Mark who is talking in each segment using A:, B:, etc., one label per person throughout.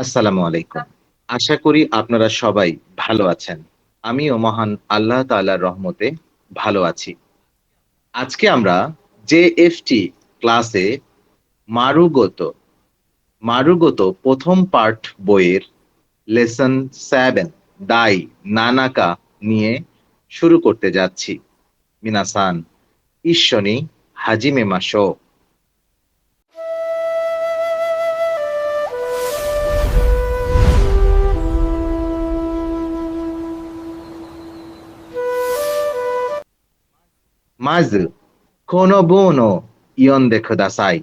A: আসসালামু আলাইকুম। আশা করি আপনারা সবাই ভালো আছেন। আমিও মহান আল্লাহ তাআলার রহমতে ভালো আছি। আজকে আমরা জেএফটি ক্লাসে মারুগোতো, মারুগোতো ১ম পার্ট বইয়ের লেসন 7 দাই নানাকা নিয়ে শুরু করতে যাচ্ছি। মিনাসান ইশ্বনি হাজিমে মাশো। মাঝ কোনো বুন ও ইয়ন্দে খুদাসাই।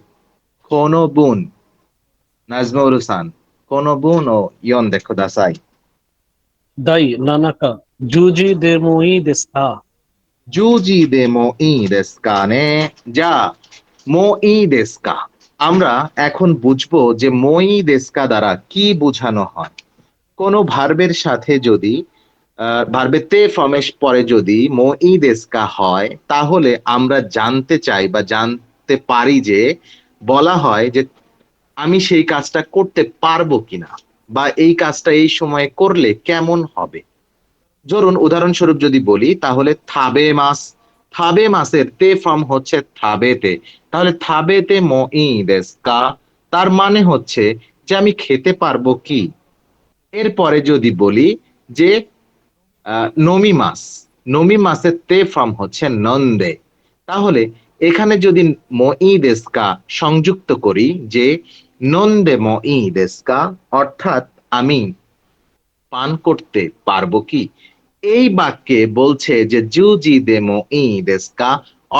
A: কোনো বুন নাজমুল-সান, この文を読んでください。
B: 第7課、十字でもいいですか？10
A: 時でもいいですかね? যা মো ই দেস্কা। আমরা এখন বুঝবো যে মই দেস্কা দ্বারা কি বোঝানো হয়। কোনো ভার্বের সাথে যদি ভার্বের তে ফর্মের পরে যদি মো ই দেস্কা হয় তাহলে আমরা জানতে চাই বা জানতে পারি যে বলা হয় যে আমি সেই কাজটা করতে পারবো কিনা বা এই কাজটা এই সময়ে করলে কেমন হবে। ধরুন উদাহরণস্বরূপ যদি বলি তাহলে থাবে মাস, থাবে মাসের তে ফর্ম হচ্ছে থাবেতে, তাহলে থাবেতে মই দেস্কা তার মানে হচ্ছে যে আমি খেতে পারবো কি। এরপরে যদি বলি যে নমি মাস, নমি মাসের তে ফর্ম হচ্ছে নন্দে, তাহলে এখানে যদি মই দেস্কা সংযুক্ত করি যে নন্দে মই দেস্কা অর্থাৎ আমি পান করতে পারবো কি, এই বাক্যে বলছে যে জুজি দেমো ই দেস্কা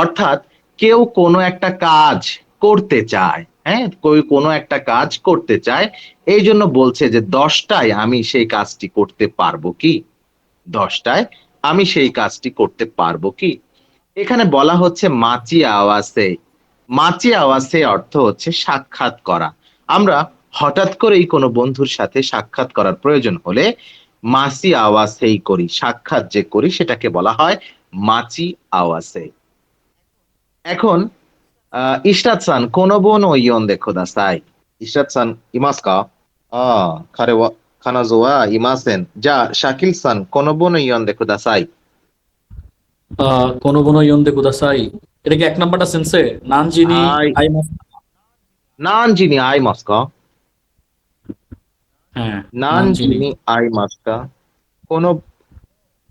A: অর্থাৎ কেউ কোনো একটা কাজ করতে চায়, হ্যাঁ কেউ কোনো একটা কাজ করতে চায়, এই জন্য বলছে যে 10টায় আমি সেই কাজটি করতে পারবো কি, 10টায় আমি সেই কাজটি করতে পারবো কি। এখানে বলা হচ্ছে মাচি আওয়াসে, মাচি আওয়াসে অর্থ হচ্ছে সাক্ষাৎ করা। আমরা হঠাৎ করেই কোনো বন্ধুর সাথে সাক্ষাৎ করার প্রয়োজন হলে মাসি আওয়াসেই করি, সাক্ষাৎ যে করি সেটাকে বলা হয় মাচি আওয়াসে। এখন ইশরাত সান কোন বোন ও ইয়ন দেখো দাসাই। ইশরাত সান ইমাস কা? খারে ওয়া খানাজো ওয়া ইমাসেন। যা শাকিল সান কোন বোন ও ইয়ন দেখো দাসাই।
B: কোনো কোনো ইয়ন্দে কুদাসাই। এটা কি এক নাম্বারটা সেন্সে? নানজিনি
A: আই
B: আইমাস।
A: নান জিনি আই মাস্কা,
B: হ্যাঁ, নানজিনি।
A: 何時に会いますか？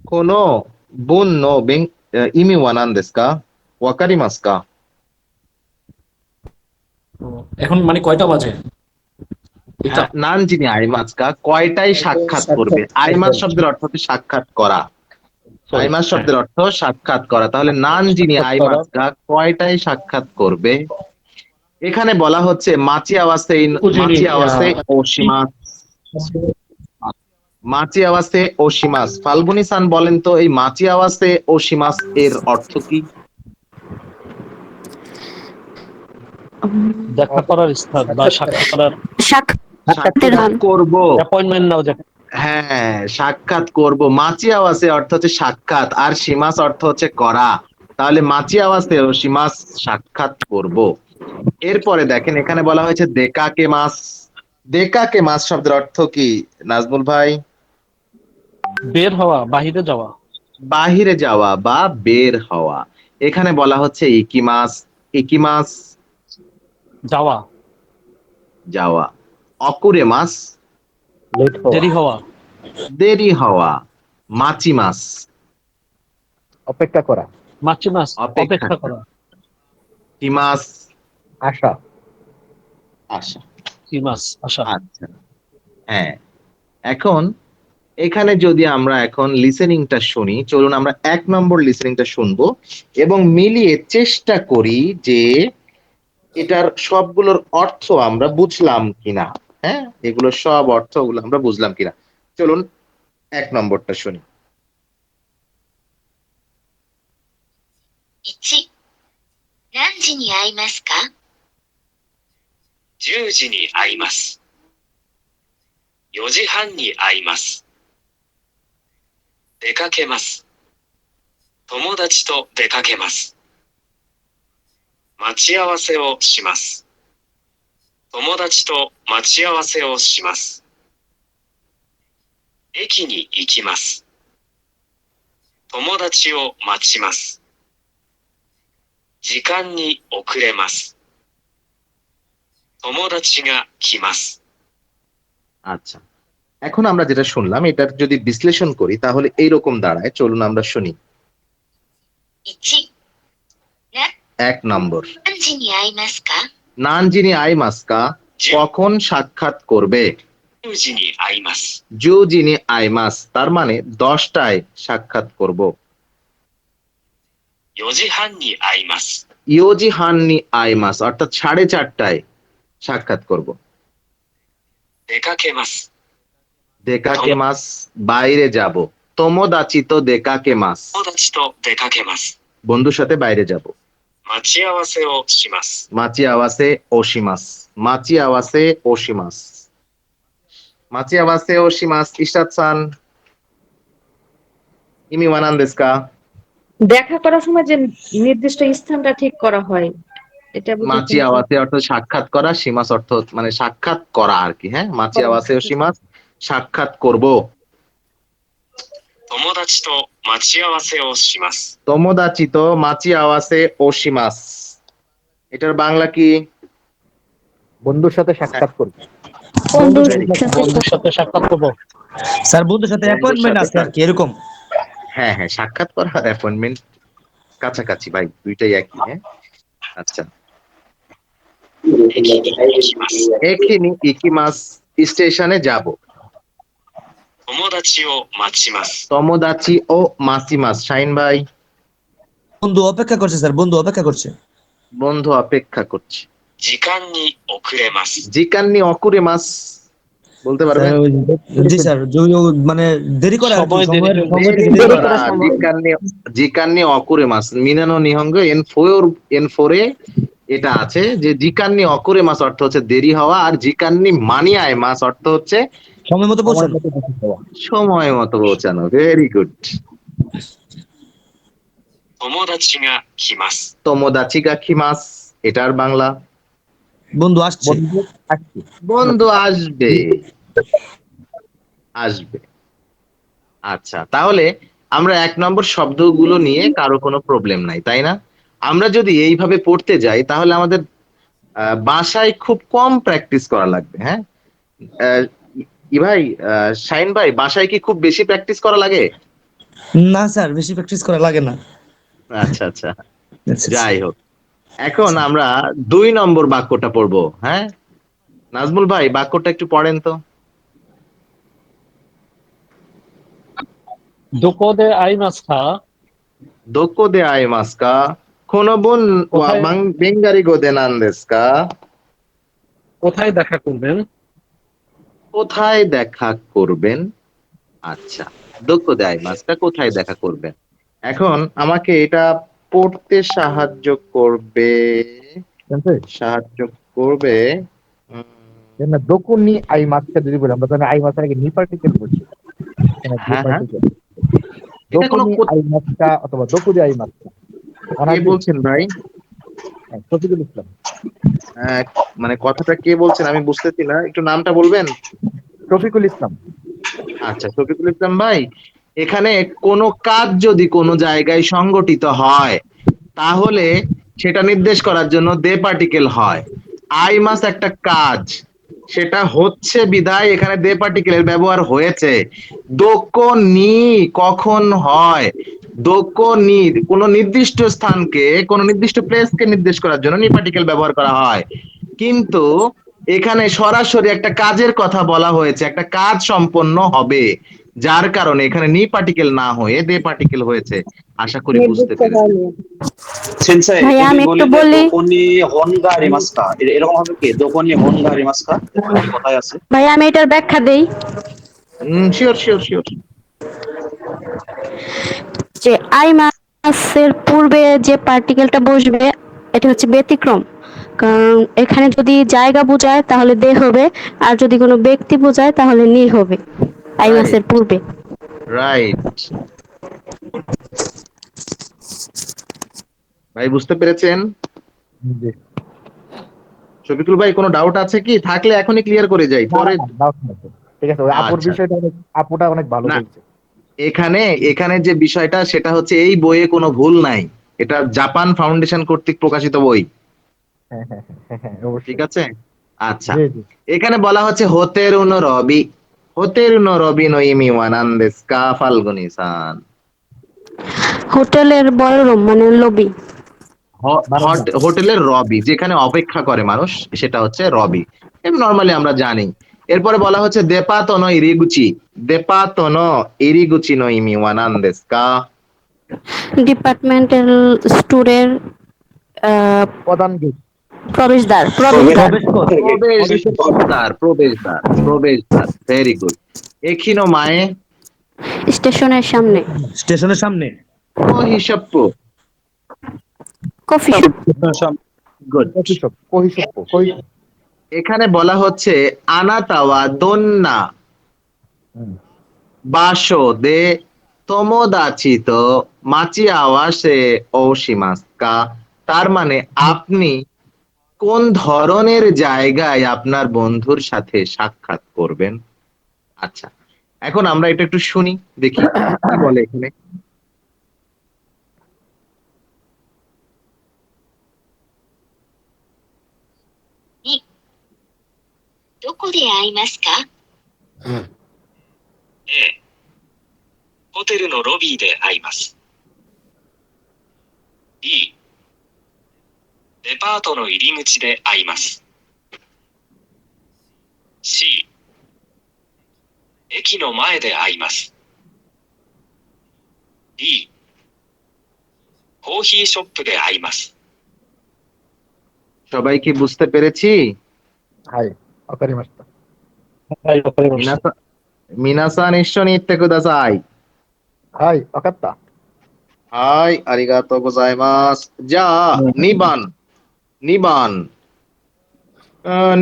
A: この文の意味は何ですか？わかりますか？তো
B: এখন মানে কয়টা বাজে? এটা
A: হ্যাঁ, 何時に会いますか? কয়টায় সাক্ষাৎ করবে? আইমাস শব্দের অর্থ হচ্ছে সাক্ষাৎ করা।
B: সরি,
A: আইমাস
B: হ্যাঁ।
A: শব্দের অর্থ সাক্ষাৎ করা। তাহলে 何時に
B: সাক্ষাৎ
A: 会いま
B: করা।
A: すか? কয়টায় সাক্ষাৎ করবে? এখানে বলা হচ্ছে মাচি আওয়াসে,
B: উজিনি
A: মাচি আওয়াসে ওশিমাস, মাচি আওয়াসে ওশিমাস। ফাল্গুনি সান বলেন তো এই মাচি আওয়াসে ওশিমাস এর অর্থ কি?
B: দেখা করার স্থান বা সাক্ষাৎ করার
C: সাক্ষাতের
A: সাক্ষাৎ
C: হল।
A: করব।
B: অ্যাপয়েন্টমেন্ট নাও যাকে।
A: হ্যাঁ, সাক্ষাৎ করব। মাচি আওয়াসে অর্থ হচ্ছে সাক্ষাৎ আর সীমাস অর্থ হচ্ছে করা। তাহলে মাচি আওয়াসে ও সীমাস সাক্ষাৎ করব। এরপরে দেখেন এখানে বলা হয়েছে দেকাকে মাস। দেকাকে মাস শব্দের অর্থ কি নাজমুল ভাই?
B: বের হওয়া, বাহিরে যাওয়া।
A: বাহিরে যাওয়া বা বের হওয়া। এখানে বলা হচ্ছে ইকিমাস, ইকিমাস
B: যাওয়া,
A: যাওয়া। অকুরে মাস
B: দেরি হওয়া।
A: দেরি হওয়া। মাচি মাস
D: অপেক্ষা করা,
B: মাচিমাস
A: অপেক্ষা
B: অপেক্ষা
A: করা।
B: করা।
A: কিমাস
D: আশা।
A: আশা।
B: কিমাস আশা।
A: আচ্ছা, হ্যাঁ। এখন এখানে যদি আমরা এখন লিসেনিংটা শুনি, চলুন আমরা 1 নম্বর লিসেনিংটা শুনবো এবং মিলিয়ে চেষ্টা করি যে এটার সবগুলোর অর্থ আমরা বুঝলাম কিনা। হ্যাঁ, এগুলো সব অর্থগুলো আমরা বুঝলাম কিনা। চলুন 1 নম্বরটা শুনি।
C: 1、何時に会いますか？10
E: 時に会います。4時半に会います。出かけます。友達と出かけます。待ち合わせをします。友達と待ち合わせをします。駅に行きます。友達を待ちます。時間に遅れます。友達が来ます。
A: আচ্ছা, এখন আমরা যেটা শুনলাম এটার যদি বিশ্লেষণ করি তাহলে এইরকম দাঁড়ায়। চলুন আমরা শুনি।
C: 1、
A: এক নম্বর,
C: 何時に会いますか？
A: নানজিনি আইমাস্কা, কখন সাক্ষাৎ করবে।
E: 10時に会います。
A: জুজিনি আইমাস, তার মানে 10টায় সাক্ষাৎ করব।
E: 4時半に会います。
A: ইয়োজি হাননি আইমাস, অর্থাৎ 4:30টায় সাক্ষাৎ করব।
E: 出かけます。
A: দেকাকে মাস, বাইরে যাব। তোমোদাচি তো দেকাকে মাস,
E: 友達と出かけます。
A: বন্ধুর সাথে বাইরে যাব।
E: 待ち合わせをします。
A: মাচি আওয়াসে ওশিমাস, মাচি আওয়াসে ওশিমাস, মাচি আওয়াসে ওশিমাস। ইশরাত সান, ইমি ওয়ানান দেসু কা?
F: দেখা করার সময় যে নির্দিষ্ট স্থানটা ঠিক করা হয়, এটা
A: মাচি
F: বুঝেছেন?
A: আওয়াসে অর্থ সাক্ষাৎ করা, সীমাস অর্থ মানে সাক্ষাৎ করা আর কি। হ্যাঁ, মাচি আওয়াসে ওশিমাস, সাক্ষাৎ করব।
E: 友達と待ち合わせをします。
A: তোমোদাচি তো মাচি আওয়াসে ওশিমাস, এটার বাংলা কি?
D: বন্ধুর সাথে সাক্ষাৎ করবে।
B: বন্ধুর সাথে সাক্ষাৎ করবো।
G: স্যার বন্ধুর সাথে অ্যাপয়েন্টমেন্ট আছে আর কি এরকম।
A: হ্যাঁ হ্যাঁ, সাক্ষাৎ করা আর অ্যাপয়েন্টমেন্ট কাছাকাছি ভাই, দুইটাই একই। হ্যাঁ, আচ্ছা।
E: 駅に行きます。
A: এখিনি ইকিমাস, স্টেশনে যাব।
E: 友達を待ちます。
A: তোমোদাচি ও মাসিমাস, শাইন ভাই?
G: বন্ধু অপেক্ষা করছে স্যার, বন্ধু অপেক্ষা করছে।
A: বন্ধু অপেক্ষা করছে।
E: 時間に遅れます。
A: জিকান্নি অকুরে মাস বলতে পারবেন?
G: জি স্যার, মানে দেরি করা আর কি,
B: সময় দেরি
G: সময়ের-
B: করা।
G: সময় থেকে
A: দেরি
G: দেরি
A: করা,
G: করা।
A: জিকান্নি অকুরে মাস। মিনানো নিহঙ্গ এন ফোরে এটা আছে যে জিকান্নি অকুরে মাস অর্থ হচ্ছে দেরি হওয়া, আর জিকান্নি মানিয়ায় মাস অর্থ হচ্ছে
G: সময় মতো পৌঁছানো।
A: সময় মতো পৌঁছানো। Very good.
E: 友達が来ます。
A: তোমোদাচি গা খিমাস, এটার বাংলা?
G: বন্ধু আসছে।
D: বন্ধু আসছি।
A: বন্ধু আসবে, আসবে। আচ্ছা, তাহলে আমরা 1 নম্বর শব্দগুলো নিয়ে কারো কোনো প্রবলেম নাই, তাই না? আমরা যদি এইভাবে পড়তে যাই তাহলে আমাদের বাসায় খুব কম প্র্যাকটিস করা লাগবে। হ্যাঁ, ভাই, শাইন ভাই, বাসায় কি খুব বেশি প্র্যাকটিস করা লাগে?
G: না স্যার, বেশি প্র্যাকটিস করা লাগে না।
A: আচ্ছা আচ্ছা, যাই হোক, এখন আমরা 2 নম্বর বাক্যটা পড়বো। হ্যাঁ, নাজমুল ভাই বাক্যটা একটু পড়েন তো।
B: どこで会いますか?
A: দোকো দে আইমাস্কা, কোনো বোন
B: কোথায়?
A: বেঙ্গারি গোদে নান্দেস্কা,
B: কোথায় দেখা করবেন?
A: কোথায় দেখা করবেন। আচ্ছা, দোকো দে আইমাস্কা, কোথায় দেখা করবেন। এখন আমাকে এটা পড়তে সাহায্য করবে, সাহায্য করবে।
D: না, দকুনি আই মাছটা যদি বলি, আমরা তো আই মাছের আগে নি পার্টিকেল বলছি।
A: হ্যাঁ, হ্যাঁ। এটা কোনো
D: দকুনি আই মাছটা অথবা দকুদি আই মাছটা।
A: কে বলছেন ভাই?
D: শফিকুল ইসলাম।
A: মানে কথাটা কে বলছেন আমি বুঝতেছি না, একটু নামটা বলবেন?
D: শফিকুল ইসলাম।
A: আচ্ছা, শফিকুল ইসলাম ভাই, এখানে কোনো কাজ যদি কোনো জায়গায় সংগঠিত হয় তাহলে সেটা নির্দেশ করার জন্য দে পার্টিকেল হয়। আই মাস একটা কাজ, সেটা হচ্ছে বিধায় এখানে দে পার্টিকেলের ব্যবহার হয়েছে। দোকো নি কখন হয়, দোকো নি কোন নির্দিষ্ট স্থানকে, কোন নির্দিষ্ট প্লেসকে নির্দেশ করার জন্য নি পার্টিকেল ব্যবহার করা হয়। কিন্তু এখানে সরাসরি একটা কাজের কথা বলা হয়েছে, একটা কাজ সম্পন্ন হবে, যার কারণে এখানে নি পার্টিকেল না হয়ে দে পার্টিকেল হয়েছে। আশা করি বুঝতে পেরেছেন।
H: সেন্সাই
I: ভাইয়া, আমি
H: যদি
I: একটু
H: বলি
I: বলি।
H: দোকনি হনগা রিমাস্কা, এরকম হবে কি? দোকনি হনগা রিমাস্কা কোথায় আছে?
I: ভাই আমি এটার ব্যাখ্যা দেই
A: শিওর শিওর শিওর।
I: যে আই মাসের পূর্বে যে পার্টিকেলটা বসবে এটা হচ্ছে ব্যতিক্রম, কারণ এখানে যদি জায়গা বোঝায় তাহলে দে হবে, আর যদি কোনো ব্যক্তি বোঝায় তাহলে নি হবে আই
A: Right.
I: মাসের পূর্বে।
A: রাইট ভাই, বুঝতে পেরেছেন?
D: জি।
A: শফিকুল ভাই, কোনো ডাউট আছে কি? থাকলে এখনই ক্লিয়ার করে যাই, পরে
D: দাও না তো। ঠিক আছে, ওই আপুর
A: আচ্ছা।
D: বিষয়টা আপুটা অনেক ভালো
A: না।
D: বলছে।
A: এখানে এখানে যে বিষয়টা সেটা হচ্ছে এই বইয়ে কোনো ভুল নাই। এটা জাপান ফাউন্ডেশন কর্তৃক প্রকাশিত বই।
D: হ্যাঁ হ্যাঁ হ্যাঁ হ্যাঁ
A: ঠিক
D: অবশ্যই।
A: আছে? আচ্ছা।
D: জি জি।
A: এখানে বলা হচ্ছে হোতেরু নো রবি। হোতেরু নো রবি নো ইমি ওয়া নান দেসু কা ফাল্গুনি-সান?
I: হোটেলের বড়রুম মানে লবি।
D: বারান্দা।
A: হোটেলের রবি যেখানে অপেক্ষা করে মানুষ সেটা হচ্ছে রবি। নরমালি আমরা জানি। এরপরে বলা হচ্ছে দেপাতো নো ইরিগুচি। দেপাতো নো ইরিগুচি নো ইমি ওয়া নান দেসু কা?
I: ডিপার্টমেন্টাল স্টোরের
D: প্রধান গেট।
I: প্রবেশদ্বার।
G: প্রবেশ পথ।
A: প্রবেশদ্বার, প্রবেশদ্বার, প্রবেশদ্বার। Very good. এখিনো মায়ে
I: স্টেশনের সামনে।
G: স্টেশনের সামনে।
A: ও হিসাপ্পু।
I: Coffee shop.
A: গুড।
D: কহিসপ্প।
A: এখানে বলা হচ্ছে আনাতাওয়া দোন্না
D: হুম।
A: বাসো দে তোমোদাচি তো মাচি আওয়াসে ওশিমাসকা? তার মানে আপনি কোন ধরনের জায়গায় আপনার বন্ধুর সাথে সাক্ষাৎ করবেন? আচ্ছা, এখন আমরা এটা একটু শুনি, দেখি কি বলে এখানে।
C: どこで会いますか？
E: A、ホテルのロビーで会います。B、デパートの入り口で会います。C、駅の前で会います。D、コーヒーショップで会います。
A: সবাই কি বুঝতে পেরেছি?
D: はい、わかりました。
B: はい、わかりました。
A: মিনাসান ইচ্ছনি নিত্যে কুদাসাই।
D: はい、わかった。
A: হাই, আরিগাতো গোজাইমাস। যা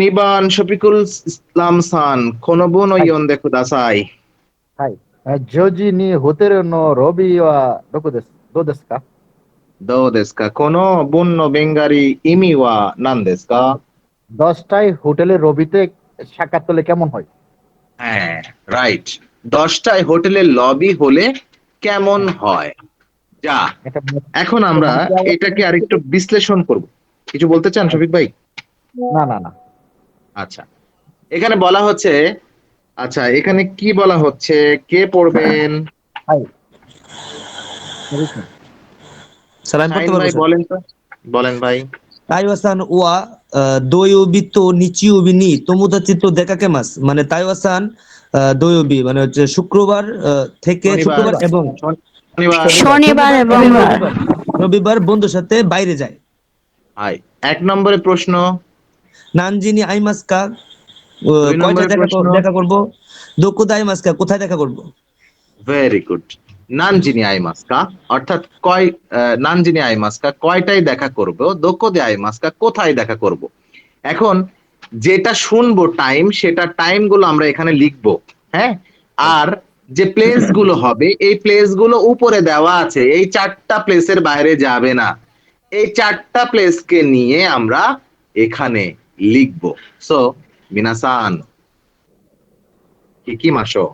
A: নিবান শফিকুল ইসলাম সান কোনোবো নো ইয়ন্দে কুদাসাই।
D: はい。ジョージにホテルのロビーはどうですか？
A: どうですか？কোনো বন্য বেঙ্গারি ইমি ওয়া নান দেসু কা?
D: 10টায় হোটেলের রবিতে সাক্ষাৎ করলে কেমন হয়?
A: হ্যাঁ, রাইট। 10টায় হোটেলের লবি হলে কেমন হয়? যা,
D: এটা
A: এখন আমরা এটাকে আরেকটু বিশ্লেষণ করব। কিছু বলতে চান শফিক ভাই?
D: না না না।
A: আচ্ছা, এখানে বলা হচ্ছে, আচ্ছা এখানে কি বলা হচ্ছে, কে পড়বেন?
D: はい。
G: স্যার আমি
A: শাহিন
G: পড়তে
A: ভাই
G: পারবো স্যার।
A: বলেন তো, বলেন ভাই।
G: তাইওয়াসান ওয়া দোয়োবি তো নিচিওবি নি তোমোদাচি তো দেকাকেমাস, মানে তাইওয়াসান দোয়োবি মানে হচ্ছে শুক্রবার থেকে শুক্রবার এবং
I: শনিবার এবং
G: রবিবার বন্ধুর সাথে বাইরে যায়।
A: হাই, 1 নম্বরে প্রশ্ন।
G: নানজিনি আইমাসকা,
A: 2
G: কয়টা
A: নম্বরে প্রশ্ন।
G: দেখা করব? দোকোদা আইমাসকা, কোথায় দেখা করব?
A: Very good. নানজিনি আইমাসকা অর্থাৎ নানজিনি আইমাসকা কয়টায় দেখা করব, দোকোদে আইমাসকা কোথায় দেখা করব। এখন যেটা শুনবো টাইম, সেটা টাইম গুলো আমরা এখানে লিখবো, হ্যাঁ। আর যে প্লেস গুলো হবে, এই প্লেস গুলো উপরে দেওয়া আছে, এই 4টা প্লেসের বাইরে যাবে না। এই 4টা প্লেসকে নিয়ে আমরা এখানে লিখবো। সো মিনাসান কি মাসো?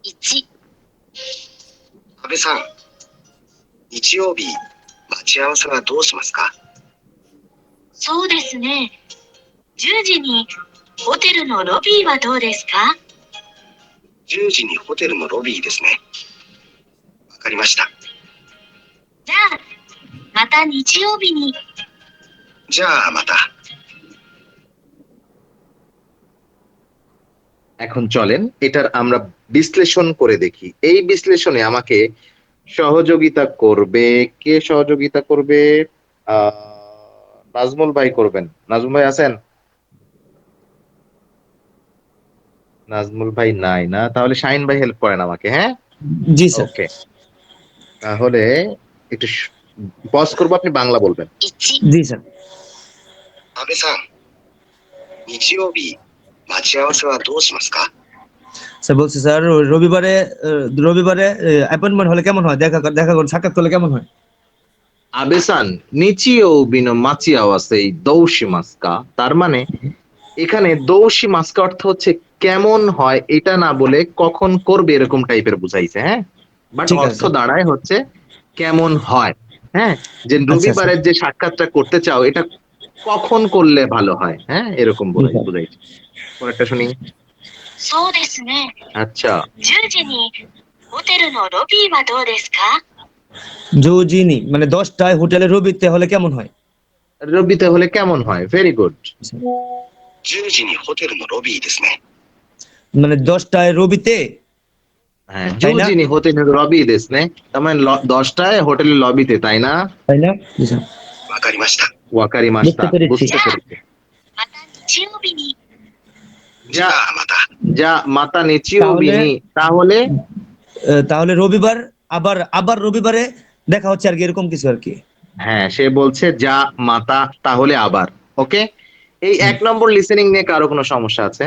C: 1、
E: 安倍さん、日曜日、待ち合わせはどうしますか？
C: そうですね。10時にホテルのロビーはどうですか？
E: 10時にホテルのロビーですね。わかりました。
C: じゃあ、また日曜日に。
E: じゃあまた。
A: এখন চলেন এটার আমরা বিশ্লেষণ করে দেখি। এই বিশ্লেষণে আমাকে সহযোগিতা করবে কে? সহযোগিতা করবে নাজমুল ভাই করবেন। নাজমুল ভাই আছেন? নাজমুল ভাই নাই না, তাহলে শাহিন ভাই হেল্প করেন আমাকে, হ্যাঁ?
G: জি স্যার।
A: ওকে, তাহলে একটু পজ করবো, আপনি বাংলা বলবেন।
C: 1、
G: জি স্যার।
E: 安倍さん、日曜日、待ち合わせはどうしますか？
G: স্যার বলছি স্যার রবিবারে অ্যাপয়েন্টমেন্ট হলে কেমন হয়, দেখা সাক্ষাৎ করলে কেমন হয়?
A: আবেসান নিচিও বিনো মাচিয়াওয়াসেই দৌশি মাস্কা, তার মানে এখানে দৌশি মাস্কা অর্থ হচ্ছে কেমন হয় এটা না বলে কখন করবে এরকম টাইপের বুঝাইছে, হ্যাঁ, বাট
G: ঠিক
A: অর্থ
G: আছে।
A: দাঁড়ায় হচ্ছে কেমন হয়, হ্যাঁ, যে
G: আচ্ছা।
A: রবিবারের যে সাক্ষাৎটা করতে চাও এটা কখন করলে ভালো হয়, হ্যাঁ, এরকম বুঝাইছে। পরেরটা শুনি।
C: そうですね。
A: আচ্ছা,
C: 10時にホテルのロビーはどうですか？
G: জুজিনি মানে 10টায় হোটেলের রবিতে হলে কেমন হয়?
A: রবিতে হলে কেমন হয়, ভেরি গুড।
E: 10時にホテルのロビーですね。
G: মানে 10টায় রবিতে,
A: হ্যাঁ,
G: তাই না?
A: জুজিনি হোটেলের লবি দেশ নে, তার মানে 10টায় হোটেলের লবিতে, তাই না?
G: তাই না? জি।
E: わかりました。
A: ওয়াকারি মাস্তা,
G: বুঝতে পেরেছি।
A: বুঝতে পেরেছি।
C: また日曜日に。
E: じゃあまた。
A: যা মাতা নিচিও বিনি, তাহলে
G: তাহলে রবিবার আবার আবার রবিবারে দেখা হচ্ছে আর কি, এরকম কিছু আর কি।
A: হ্যাঁ, সে বলছে যা মাতা তাহলে আবার। ওকে, এই 1 নম্বর লিসেনিং নিয়ে কারো কোনো সমস্যা আছে?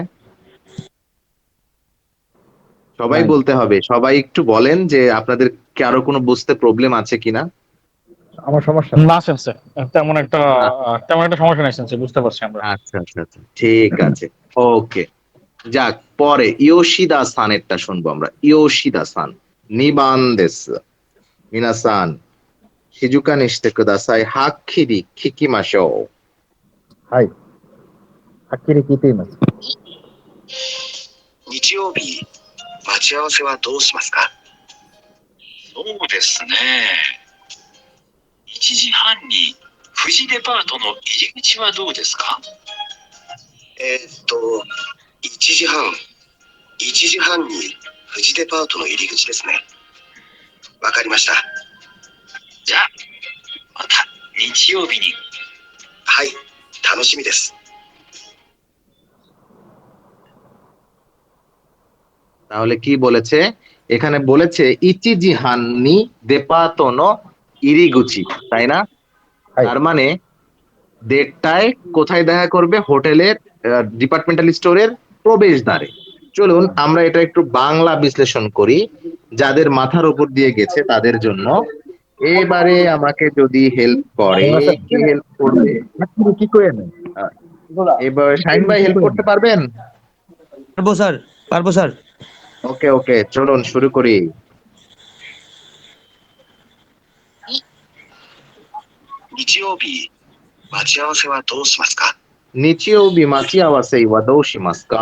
A: সবাই
D: নাই।
A: বলতে হবে, সবাই একটু বলেন যে আপনাদের কারো কোনো বুঝতে প্রবলেম আছে কিনা।
D: আমার সমস্যা নেই।
J: না সেন্সে তেমন একটা সমস্যা নেই সেন্সে, বুঝতে পারছি আমরা।
A: আচ্ছা আচ্ছা আচ্ছা, ঠিক আছে, ওকে। যাক, পরে ইয়োশিদা সানেরটা শুনবো আমরা। ইয়োশিদা সান, নিবান দেস, মিনাসান শিজুকা নিশতে কুদাসাই, হাক্কিরি কিকিমাশো।
D: はい。はっきり聞いています。
E: 日曜日、待ち合わせはどうしますか？そうですね。1時半に富士デパートの入り口はどうですか？1時半。1時半に富士デパートの入り口ですね。わかりました。じゃあ、また日曜日に。はい、楽しみです。
A: তাহলে কি বলেছে এখানে? বলেছে ইচিজিহান্নি দেপাতনো ইরিগুচি, তাই না?
D: হাই।
A: তার মানে 1:30টায় কোথায় দেখা করবে? হোটেলের ডিপার্টমেন্টাল স্টোরের প্রবেশদ্বারে। চলুন আমরা এটা একটু বাংলা বিশ্লেষণ করি, যাদের মাথার উপর দিয়ে গেছে তাদের জন্য। এবারে আমাকে যদি হেল্প করে, কে হেল্প করবে?
D: はっきり聞こえない。
A: এবার শাহিন ভাই হেল্প করতে পারবেন?
G: পারবো স্যার।
A: ওকে ওকে, চলুন শুরু করি।
E: 日曜日、待ち合わせはどうしますか？
A: নিচিও বিমাচি আওয়াসে ওয়াদৌশি মাস্কা,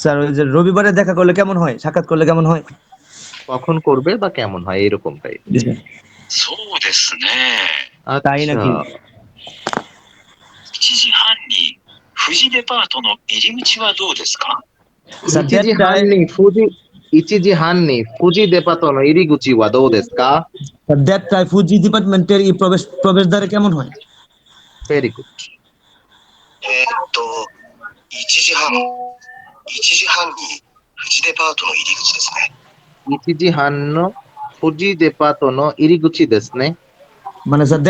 G: স্যার ওই যে রবিবারে দেখা করলে কেমন হয়, সাক্ষাৎ করলে কেমন হয়?
A: কখন করবে বা কেমন হয়, এরকমটাই।
E: そうですね。
G: তাই
A: আচ্ছা,
G: নাকি?
E: 1時半に富士デパートの入り口はどうですか？
G: স্যার
A: ইচিজি হান্নি ফুজি দেপাতনো ইরিগুচি ওয়া দো দেস কা?
G: দেড়টায় ফুজি ডিপার্টমেন্টের এই প্রবেশদ্বারে কেমন হয়?
A: Very good.
E: 1時半。1時半に富士デパートの入り口ですね。
A: ইচিজি হান্নো ফুজি দেপাতনো ইরিগুচি দেস নে,
G: মানে স্যার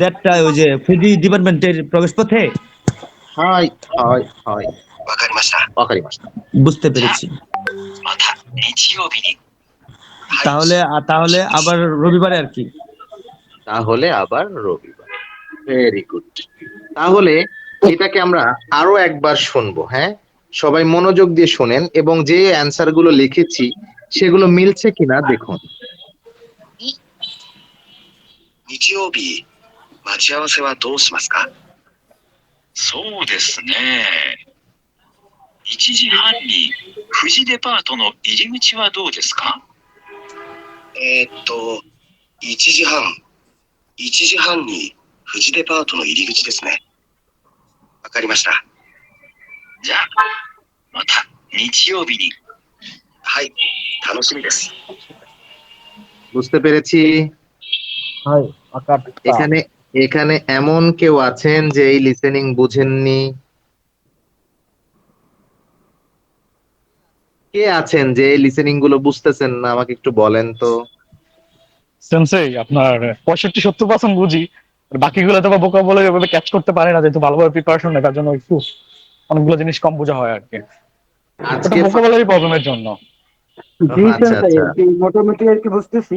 G: দেড়টায় ওই যে ফুজি ডিপার্টমেন্টের প্রবেশ পথে।
A: হাই হাই হাই,
E: わかりました。
A: ওয়াকারি মাস্তা।
G: বুঝতে পেরেছি।
E: また日曜日に。はい。
G: তাহলে আবার রবিবারে আর কি।
A: তাহলে আবার রবিবার, ভেরি গুড। তাহলে এটাকে আমরা আরো একবার শুনবো, হ্যাঁ, সবাই মনোযোগ দিয়ে শোনেন এবং যে অ্যান্সার গুলো লিখেছি সেগুলো মিলছে কিনা দেখুন।
E: 日曜日、待ち合わせはどうしますか？そうですね。1時半に富士デパートの入り口はどうですか？1時半。1時半に富士デパートの入り口ですね。わかりました。じゃあ、また日曜日に。はい、楽しみです。
A: বুঝতে পেরেছি।
D: はい。わかった。
A: এখানে এখানে এমন কেউ আছেন যে এই লিসেনিং বুঝেননি? কে আছেন যে এই লিসেনিং গুলো বুঝতেছেন না? আমাকে একটু বলেন তো।
J: সেন্সেই আপনার 65-70% বুঝি, আর বাকিগুলো তো বোকা বলে এভাবে ক্যাচ করতে পারে না, যেহেতু ভালোভাবে প্রিপারেশন নেই, তার জন্য একটু অনেকগুলো জিনিস কম বোঝা হয় আর কি।
A: আজকে
J: বোকা বলারই প্রবলেমের জন্য।
D: জি
A: আচ্ছা
D: স্যার,
A: আচ্ছা,
D: মোটামুটি আর কি বুঝতেছি।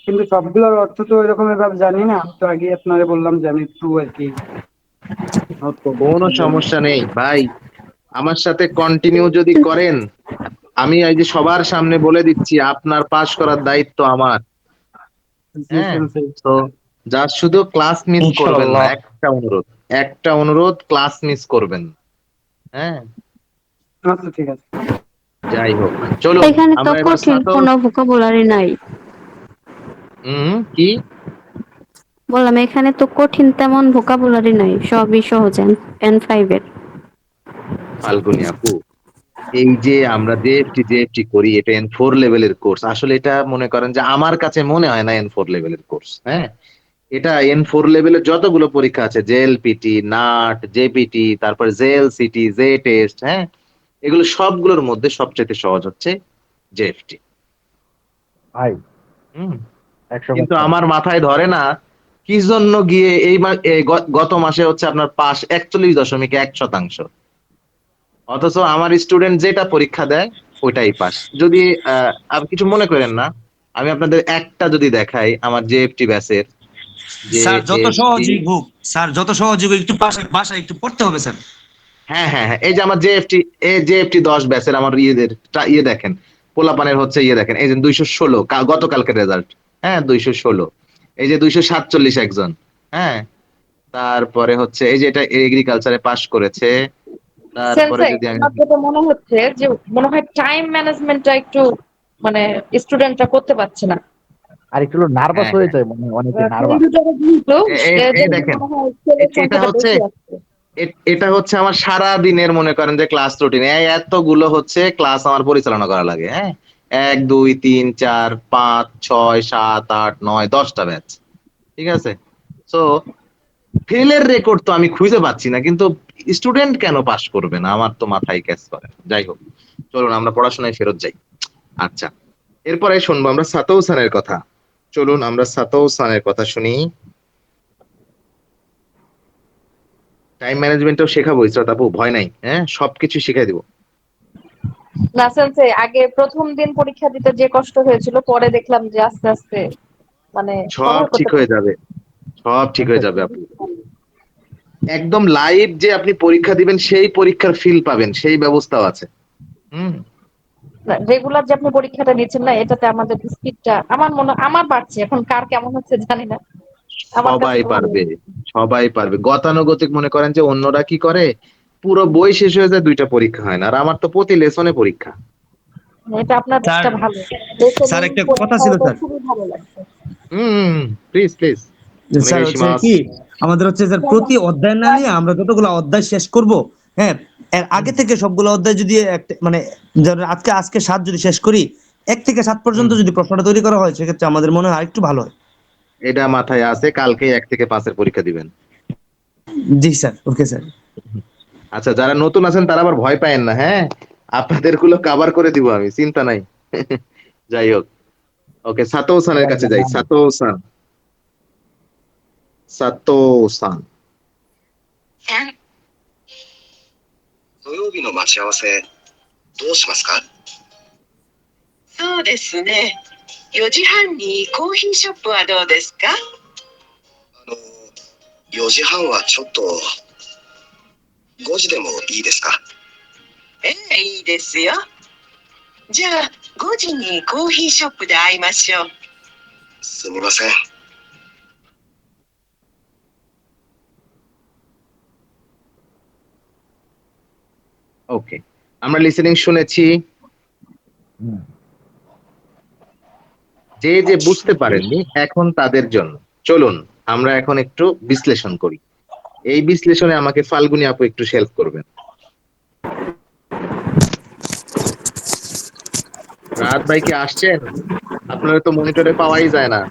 K: কিন্তু সবগুলোর অর্থ তো এরকম ভাবে জানি না, তো আগে আপনারে বললাম যে আমি একটু আর কি
A: কোনো সমস্যা নেই ভাই, আমার সাথে কন্টিনিউ যদি করেন, আমি এই যে সবার সামনে বলে দিচ্ছি আপনার পাশ করার দায়িত্ব আমার। হ্যাঁ, তো যা শুধু ক্লাস মিস করবেন না,
H: ইনশাআল্লাহ।
A: একটা অনুরোধ, ক্লাস মিস করবেন না। হ্যাঁ,
K: আচ্ছা ঠিক আছে।
A: যাই হোক, চলুন
I: এখানে তো
A: আমরা এবার
I: কঠিন কোনো ভোকাবুলারি নাই।
A: কি
I: বললাম এখানে তো কঠিন তেমন ভোকাবুলারি নাই, সবই সহজ N5 এর।
A: ফাল্গুনী আপু, এই যে আমরা জেএফটি করি, এটা N4 লেভেলের কোর্স। আসলে এটা মনে করেন যে আমার কাছে মনে হয় না N4 লেভেলের কোর্স। হ্যাঁ, এটা N4 লেভেলের যতগুলো পরীক্ষা আছে, জেএলপিটি, নাট, জেপিটি, তারপর জেএলসিটি, জে টেস্ট, হ্যাঁ, এগুলো সবগুলোর মধ্যে সবচেয়ে সহজ হচ্ছে জেএফটি।
D: ভাই
A: হুম,
D: 100
A: কিন্তু আমার মাথায় ধরে না কি জন্য গিয়ে গত মাসে হচ্ছে আপনার পাস 41.1%। অথচ আমার স্টুডেন্ট যেটা পরীক্ষা দেয় ওইটাই পাস। যদি আপনি কিছু মনে করেন না, আমি আপনাদের একটা যদি দেখাই আমার জেএফটি ব্যাচের, যে
G: স্যার যত
A: AFT
G: সহজই হোক, স্যার যত সহজই হোক একটু বাসায় একটু পড়তে হবে স্যার।
A: হ্যাঁ হ্যাঁ হ্যাঁ, এই যে আমার জেএফটি 10 ব্যাচের আমার ইয়ে দেখেন, পোলাপানের হচ্ছে ইয়ে দেখেন, এই যে 216 গতকালকের রেজাল্ট। হ্যাঁ, 216। এই যে 247 একজন। হ্যাঁ, তারপরে হচ্ছে এই যে এটা এগ্রিকালচারে পাশ করেছে। তারপরে
F: সেন্সেই
A: যদি আমি
F: আমার যেটা মনে হচ্ছে যে মনে হয় টাইম ম্যানেজমেন্টটা একটু মানে স্টুডেন্টরা করতে পারছে না।
D: আর একটু নার্ভাস
A: হ্যাঁ
D: হয়ে
A: হ্যাঁ,
D: যায়, অনেকে নার্ভাস।
F: কম্পিউটারে কিন্তু
A: এই দেখেন,
F: মনে হয় ছেলের
A: এটা
F: সংখ্যাটা
A: হচ্ছে
F: বেশি আছে।
A: এটা হচ্ছে আমার সারা দিনের মনে করেন যে ক্লাস রুটিন, এতগুলো হচ্ছে ক্লাস আমার পরিচালনা করা লাগে। হ্যাঁ, 1 2 3 4 5 6 7 8 9 10টা ব্যাচ। ঠিক আছে, তো ফেলের রেকর্ড তো আমি খুঁজে পাচ্ছি না, কিন্তু স্টুডেন্ট কেন পাস করবে না আমার তো মাথায় ক্যাচ করে না। যাই হোক, চলুন আমরা পড়াশোনায় ফেরত যাই। আচ্ছা, এরপরে শুনবো আমরা সাতৌ সানের কথা। চলুন আমরা সাতৌ সানের কথা শুনি। টাইম ম্যানেজমেন্টও শেখাবো ইসরাত আপু, ভয় নাই। হ্যাঁ, সবকিছু শিখাই দিব।
F: না সেন্সেই আগে প্রথম দিন পরীক্ষা দিতে যে কষ্ট হয়েছিল, পরে দেখলাম যে আস্তে আস্তে মানে
A: সব
F: কভার করতে
A: ঠিক হয়ে যাবে, সব ঠিক হয়ে যাবে আপু। একদম লাইভ যে আপনি পরীক্ষা দিবেন সেই পরীক্ষার ফিল পাবেন, সেই ব্যবস্থাও আছে। হুম,
F: রেগুলার যে আপনি পরীক্ষাটা নিচ্ছেন না, এটাতে আমাদের স্পিডটা আমার বাড়ছে। এখন কার কেমন হচ্ছে জানি না, আমার কাছে
A: সবাই
F: তো ভালো
A: পারবে, সবাই পারবে। গতানুগতিক মনে করেন যে অন্যরা কি করে, পুরো বই শেষ হয়ে যায়, 2টা পরীক্ষা হয় না, আর আমার তো প্রতি লেসনে পরীক্ষা।
F: এটা আপনার
G: স্যার
F: চেষ্টা ভালো।
G: স্যার একটা কথা ছিল
F: পরীক্ষাটা
G: স্যার।
F: খুবই ভালো লাগছে।
A: হুম, প্লিজ প্লিজ।
G: স্যার হচ্ছে কি আমাদের হচ্ছে স্যার প্রতি অধ্যায় না নিয়ে আমরা যতগুলো অধ্যায় শেষ করব, হ্যাঁ, এর আগে থেকে সবগুলো অধ্যায় যদি মানে ধরেন আজকে 7 যদি শেষ করি, 1 থেকে 7 পর্যন্ত যদি প্রশ্নটা তৈরি করা হয়, সেক্ষেত্রে আমাদের মনে হয় আরেকটু ভালো হয়।
A: এটা মাথায় আছে, কালকে 1 থেকে 5-এর পরীক্ষা দিবেন।
G: জি স্যার, ওকে স্যার।
A: আচ্ছা, যারা নতুন আছেন তারা আবার ভয় পায়েন না। হ্যাঁ, আপনাদের গুলো কভার করে দিব আমি, চিন্তা নাই। যাই হোক, ওকে, সাতৌ সানের কাছে যাই। সাতৌ সান, সাতৌ সান।
C: 3、
E: 土曜日の待ち合わせどうしますか？
C: そうですね。4時半にコーヒーショップはどうですか？
E: 4時半はちょっと5時でもいいですか？
C: ええ、いいですよ。じゃあ5時にコーヒーショップで会いましょう。
E: すみません。
A: ওকে, আমরা লিসেনিং শুনেছি। যে যে বুঝতে পারেননি এখন তাদের জন্য, চলুন আমরা এখন একটু বিশ্লেষণ করি। এই বিশ্লেষণে আমাকে ফাল্গুনী আপু একটু হেল্প করবেন। রাত ভাই কি আসছেন? আপনারা তো মনিটরে পাওয়াই যায় না।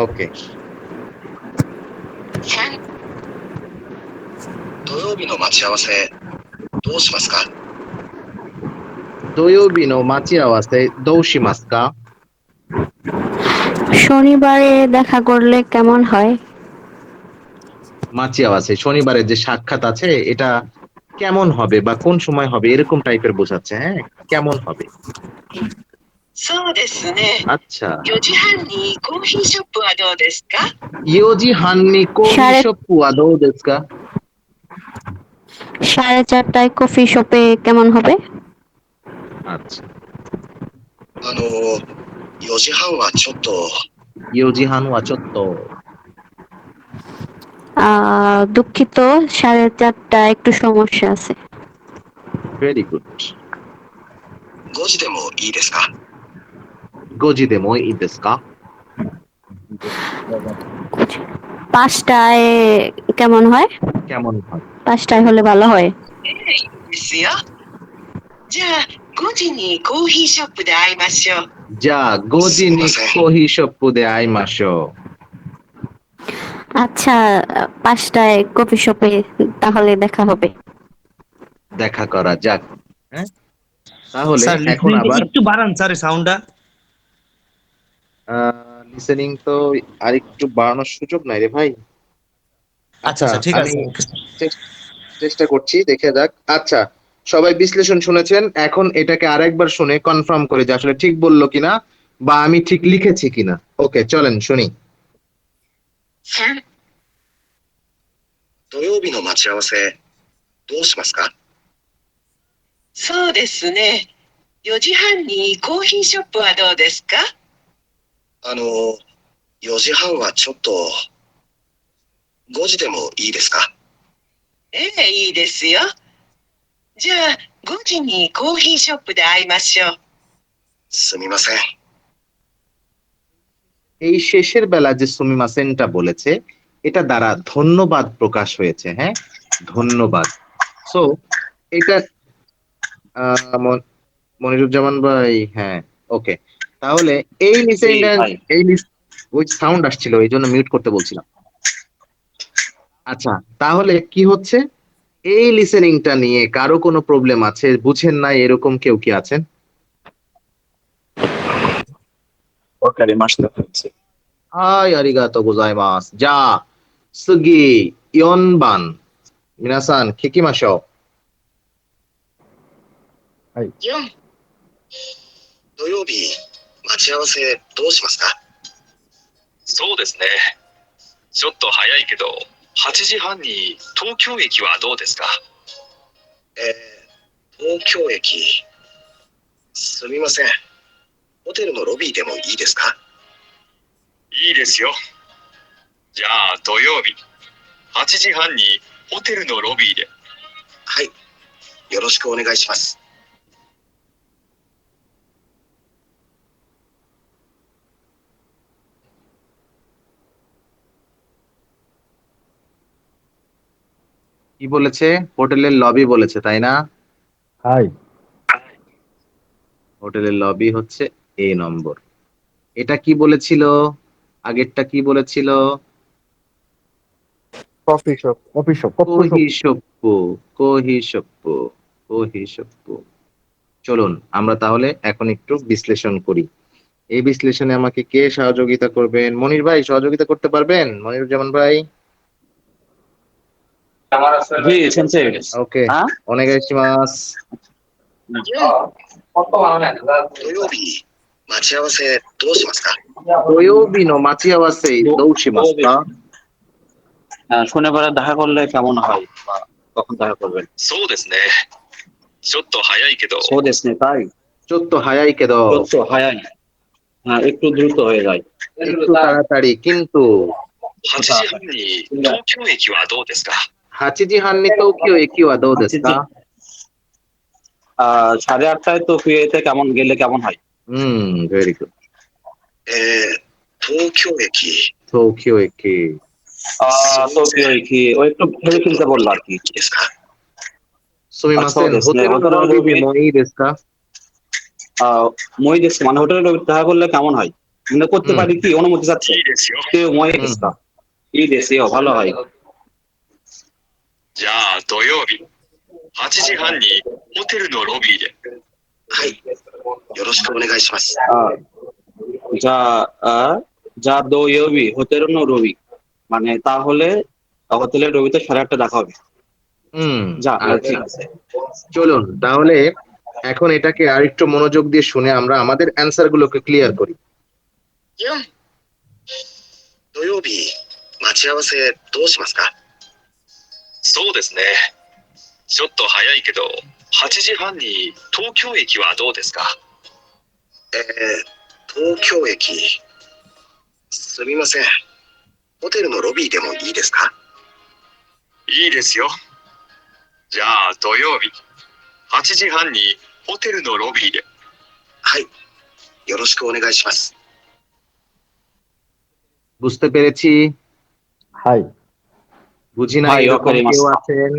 A: ওকে,
C: 3、
E: 土曜日の待ち合わせどうしますか？
A: দোয়োবিনো মাচি আওয়াজে দৌশিমাস্কা।
I: শনিবারে দেখা করলে কেমন হয়?
A: মাচি আওয়াজে শনিবারের যে সাক্ষাৎ আছে এটা কেমন হবে বা কোন সময় হবে এরকম টাইপের বোঝাচ্ছে, হ্যাঁ? কেমন হবে।
C: そうですね。
A: আচ্ছা।
C: 4時半にコーヒーショップはどうですか？
A: ইয়োজি হান্নি কোহি
I: সাড়ে-
A: শপ্পু আদৌ দেস্কা?
I: 4:30টায় কফি শপে কেমন হবে?
A: আচ্ছা।
E: 4時半はちょっと、
A: ইয়োজি হান ওয়াচত্ত।
I: দুঃখিত, 4:30টায় একটু সমস্যা আছে।
A: Very good.
E: 5時でもいいですか？
A: গোজি দেমো ই দেস্কা?
I: 5টায় কেমন হয়?
A: কেমন হয়?
I: 5টায় হলে ভালো হয়।
C: ですよ。じゃあ5時にコーヒーショップで会いましょう。
A: যা গোজি নি কোহি শপ্পু দে আই মাসো।
I: আচ্ছা, 5টায় কফি শপে তাহলে দেখা হবে।
A: দেখা করা যাক। হ্যাঁ? তাহলে
G: স্যার
A: এখন
G: লিসনিংটা
A: আবার
G: একটু বাড়ান স্যার সাউন্ডটা।
A: লিসেনিং তো আরেকটু বাড়ানোর সুযোগ নাই রে ভাই।
G: আচ্ছা আচ্ছা ঠিক
A: আমি
G: আছে।
A: চেষ্টা করছি, দেখে যাক। আচ্ছা, সবাই বিশ্লেষণ শুনেছেন, এখন এটাকে আরেকবার শুনে কনফার্ম করে যে আসলে ঠিক বললো কিনা বা আমি ঠিক লিখেছি কিনা। ওকে, চলেন শুনি।
C: 3、
E: 土曜日の待ち合わせ、どうしますか？
C: そうですね。4時半にコーヒーショップはどうですか
E: ？4時半はちょっと、5時でもいいですか？
C: ええ、いいですよ。じゃあ5時にコーヒーショップで会いましょう。
E: すみません。
A: এই শেষের বেলা যে সুমিমা সেনটা বলেছে এটা দ্বারা ধন্যবাদ প্রকাশ হয়েছে, হ্যাঁ, ধন্যবাদ। সো এটা মনিরুজ্জামান ভাই, হ্যাঁ, ওকে। তাহলে এই লিসেনিং,
H: ভাই।
A: এই ওই সাউন্ড আসছিল এই জন্য মিউট করতে বলছিলাম। আচ্ছা, তাহলে কি হচ্ছে, এই লিসেনিংটা নিয়ে কারো কোনো প্রবলেম আছে, বুঝেন না এরকম কেউ কি আছেন?
H: わかりました、先生。
A: はい、ありがとうございます。じゃあ次4番、皆さん聞きましょ
E: 4、土曜日、待ち合わせどうしますか？
L: そうですね。ちょっと早いけど、8時半に東京駅はどうですか？
E: 東京駅、すみません。ホテルのロビーでもいいですか？
L: いいですよ。じゃあ土曜日、8時半にホテルのロビーで。
E: はい。よろしくお願いします。
A: কি বলেছে? হোটেলের লবি বলেছে, তাই না?
D: হাই।
A: হোটেলের লবি হচ্ছে এ নম্বর। এটা কি বলেছিল? আগেরটা কি বলেছিল?
D: কফি শপ, কফি শপ,
A: কোহিশপ্পু, কোহিশপ্পু, কোহিশপ্পু। চলুন আমরা তাহলে এখন একটু বিশ্লেষণ করি। এই বিশ্লেষণে আমাকে কে সহযোগিতা করবেন? মনির ভাই সহযোগিতা করতে পারবেন? মনিরুজ্জামান ভাই?
H: জি সেন্সেই।
A: ওকে, ওনেগাইশিমাস।
E: 土曜日、待ち合わせどうしますか？
A: 土曜日の待ち合わせどうしますか?
H: শনিবারে দেখা করলে কেমন হয় বা কখন দেখা করবেন?
L: そうですね。ちょっと早いけど。
H: そうですね、তাই?
A: ちょっと早いけど。
H: ちょっと早い。হ্যাঁ, একটু দ্রুত হয়ে যায়।
A: একটু তাড়াতাড়ি কিন্তু।
L: 8時半に東京駅はどうですか
A: ？8時半に東京駅はどうですか?
H: 8:30টায় টোকিওতে কেমন গেলে কেমন হয়?
A: Very good.
E: 東京駅。
A: 東京駅。
H: টোকিও駅ও একটু ভেবে চিন্তে বললো আর কি।
A: すみません、ホテルのロビーもいいですか?
H: もういいですমানে হোটেলের লবিতে দেখা করলে কেমন হয়? মানে করতে পারি কি, অনুমতি চাচ্ছে?
L: いいですよ。
H: もういいですか? いいですよ、ভালো হয়।
L: じゃあ土曜日、8時半にホテルのロビーで。
E: はい。よろしくお願いします。
H: যা দোয়বি হোটেলের নো রবি মানে তাহলে হোটেলের রবিতে 8:30 দেখা হবে। যা
A: আচ্ছা
H: ঠিক আছে।
A: চলুন তাহলে এখন এটাকে আরেকটু মনোযোগ দিয়ে শুনে আমরা আমাদের অ্যান্সার গুলোকে ক্লিয়ার করি।
E: 4、土曜日待ち合わせどうしますか？
L: そうですね。ちょっと早いけど、8時半に東京駅はどうですか？
E: 東京駅。すみません。ホテルのロビーでもいいですか？
L: いいですよ。じゃあ土曜日、8時半にホテルのロビーで。
E: はい。よろしくお願いします。
A: বুঝতে পেরেছি,
D: হাই।
A: বুঝি না
H: হাই,
A: এরকম
H: ওয়াকারিমাসু।
A: কেউ আছেন?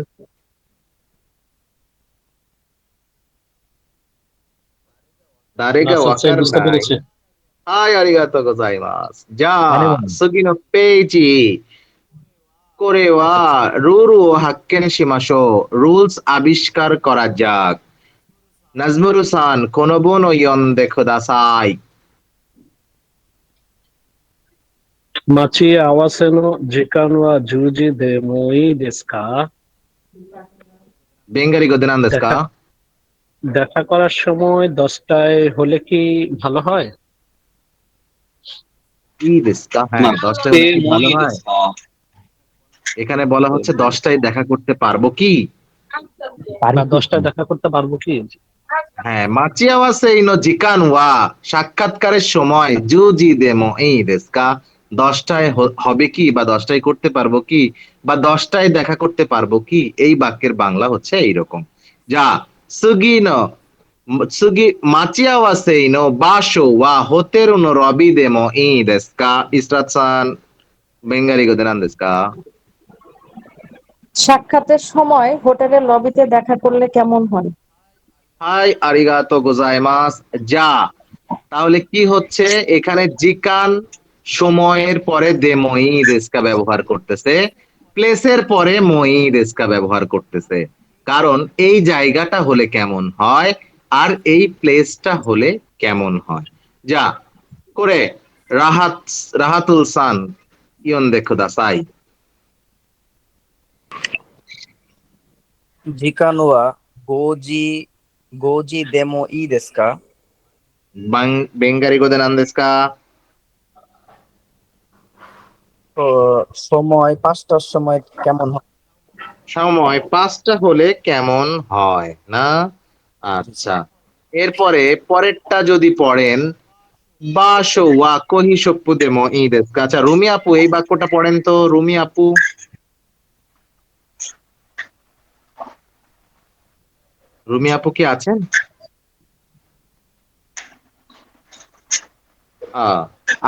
A: দারেগা
B: な、先生
A: ওয়াকার
B: বুঝতে
A: ない。
B: পেরেছি।
A: はい、ありがとうございます。じゃあ、
D: 何も
A: 次のページ。これはルールを発見しましょう。rules আবিষ্কার করা যাক। নাজমুল হাসান, この文を読んでください。
B: মাচি আওয়াসেনো জিকানওয়া জুজি দে মই দেস্কা।
A: ベンガリ語で何ですか?
B: দেখা করার সময় 10টায় হলে কি ভালো হয়?
A: いいですか? হ্যাঁ, 10টায় হলে কি ভালো হয়? এখানে বলা হচ্ছে 10টায় দেখা করতে পারবো কি?
B: না, 10টায় দেখা করতে পারবো কি?
A: হ্যাঁ, মাচিয়াওয়াসেই নো জিকান ওয়া সাক্ষাৎকারের সময় জুজি দেমো এই দেস্কা 10টায় হবে কি বা 10টায় করতে পারবো কি বা 10টায় দেখা করতে পারবো কি, এই বাক্যের বাংলা হচ্ছে এইরকম। যা সুগি মাচিয়াওয়াসেই নো বাশো ওয়া হোতেরু নো রবি দেমো এই দেস্কা। ইসরাত-সান, বেঙ্গালি গো দেন দেস্কা?
F: সাক্ষাতের সময় হোটেলের লবিতে দেখা করলে কেমন হয়?
A: হাই, আরিগাতো গোজাইমাস। যা, তাহলে কি হচ্ছে এখানে জিকান সময়ের পরে দে মই দেস্কা ব্যবহার করতেছে, প্লেসের পরে মই দেস্কা ব্যবহার করতেছে, কারণ এই জায়গাটা হলে কেমন হয় আর এই প্লেসটা হলে কেমন হয়। যা করে রাহাতুল সান ইয়ন দেখো দাসাই।
M: 時間は5時でもいいですか？
A: বেঙ্গালি গো দেন দেস্কা?
M: সময় 5টার সময় কেমন হয়?
A: সময় 5টা হলে কেমন হয় না? আচ্ছা, এরপরে পরেরটা যদি পড়েন বাশো ওয়া কোহি সপ্পু দেমো ই দেস্কা। আচ্ছা, রুমি আপু এই বাক্যটা পড়েন তো। রুমি আপু, রুমি আপু কি আছেন?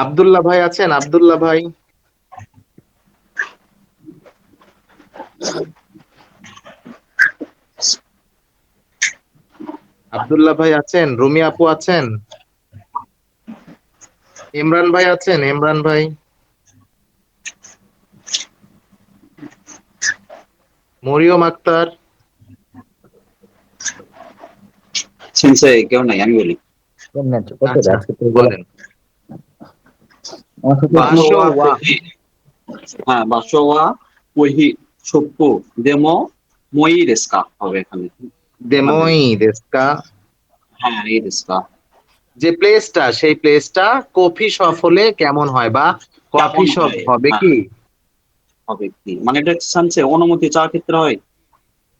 A: আব্দুল্লাহ ভাই আছেন? আব্দুল্লাহ ভাই, আব্দুল্লাহ ভাই আছেন? রুমি আপু আছেন? ইমরান ভাই আছেন? ইমরান ভাই, মরিয়ম আক্তার,
H: সেন্সেই কেউ নাই, আমি বলি।
A: আচ্ছা বলেন। বাশো ওয়া,
H: হ্যাঁ, বাশো ওয়া কোহি সপ্পু দেমো মই দেস্কা হবে এখানে।
A: দেমোই দেস্কা।
H: হ্যাঁ, এই দেস্কা।
A: যে প্লেসটা, সেই প্লেসটা কফি শপ হলে কেমন হয় বা কফি
H: কেমন
A: শপ
H: হয়?
A: হবে
H: হ্যাঁ।
A: কি?
H: হবে কি মানে এটা সানসে অনুমতি চাওয়ার ক্ষেত্রে হয়।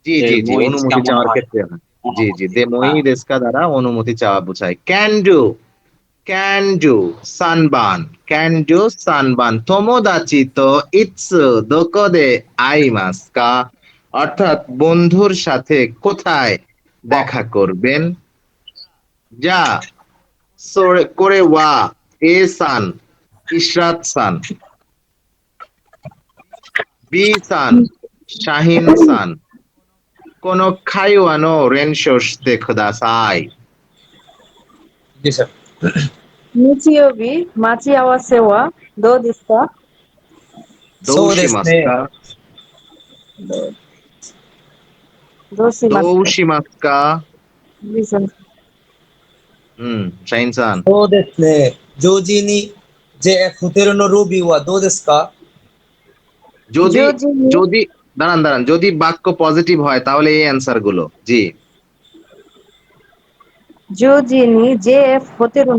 A: জি
H: যে
A: জি জি,
H: মই
A: অনুমতি
H: কেমন
A: চাওয়ার
H: হয়?
A: ক্ষেত্রে হয়। জি জি,
H: অনুমতি,
A: দেমোই
H: হ্যাঁ।
A: দেস্কা দ্বারা অনুমতি চাওয়া বোঝায়। ক্যান ডু সানবান তোমোদাচি তো ইৎসু দোকোদে আইমাসকা, অর্থাৎ বন্ধুর সাথে কোথায় দেখা করবেন। যা করে ওয়া এ সান ইশরাত সান, বি সান শাহিন সান, কোন খাইওয়ানো রেনশোস দেখোদাসাই।
M: জি স্যার।
F: নিচিওবি মাচি আওয়াসে ওয়া দো দেস্কা?
A: দৌশিমাস্কা, দৌশিমাস্কা। শাহিন সান।
G: そうですね。ジョージにホテルのロビーはどうですか?
A: যদি
F: জোজিনি-
A: যদি দাঁড়ান দাঁড়ান, যদি বাক্য পজিটিভ হয় তাহলে এই অ্যান্সার গুলো। জি,
F: 10時に JF ホテル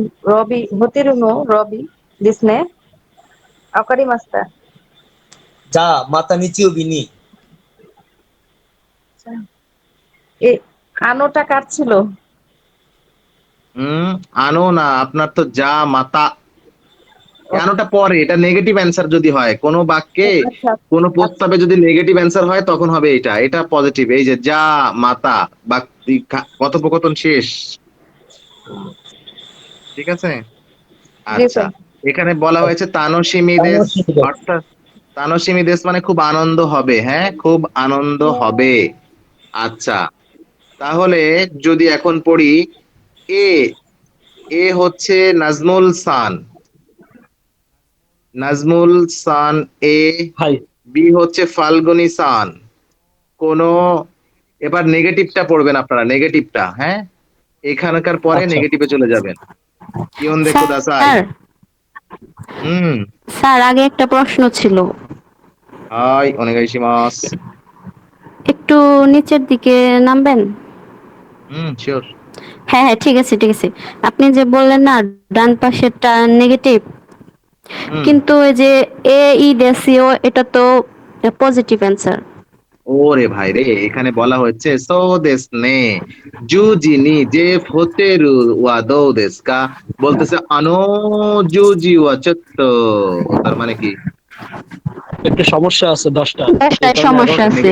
F: のロビーですね。わかりました。
G: যা মাতা নিচিও বিনি।
F: এ আনোটা কার ছিল?
A: আনো না, আপনার তো যা মাতা, কেনটা পরে, এটা নেগেটিভ অ্যান্সার যদি হয় কোনো বাক্যে,
F: আচ্ছা
A: কোনো প্রস্তাবে যদি নেগেটিভ অ্যান্সার হয় তখন হবে এটা, এটা পজিটিভ। এই যে যা মাতা, বা কথোপকথন শেষ, ঠিক আছে।
F: জি
A: আচ্ছা,
F: স্যার।
A: এখানে বলা হয়েছে তানসিমি দেশ, অর্থাৎ তানসিমি দেশ মানে খুব আনন্দ হবে, হ্যাঁ খুব আনন্দ হবে। আচ্ছা, তাহলে যদি এখন পড়ি, এ এ হচ্ছে নাজমুল সান, নাজমুল সান এ,
B: হাই
A: বি হচ্ছে ফাল্গুনি সান। কোন, এবার নেগেটিভটা পড়বেন আপনারা, নেগেটিভটা, হ্যাঁ এখানকার পরে
B: আচ্ছা
A: নেগেটিভে চলে যাবেন। ইয়ন দেখো দাসাই।
I: স্যার
A: হুম,
I: স্যার আগে একটা প্রশ্ন ছিল,
A: হাই ওনেগাইশিমাস।
I: একটু নিচের দিকে নামবেন?
A: শিওর।
I: হ্যাঁ হ্যাঁ ঠিক আছে ঠিক আছে। আপনি যে বললেন না ডান পাশেরটা নেগেটিভ, কিন্তু ওই যে এ ই দেশীয় এটা তো পজিটিভ অ্যান্সার।
A: ওরে ভাই রে, এখানে বলা হচ্ছে সো দেশ নে জুজিনি যে ফতেরু ওয়া দো দেশ কা, বলতেছে আনো জুজি ওয়া চত্তো, তার মানে কি
B: একটু সমস্যা আছে 10টা, এই
I: দশটায়
B: কারণে
I: সমস্যা আছে।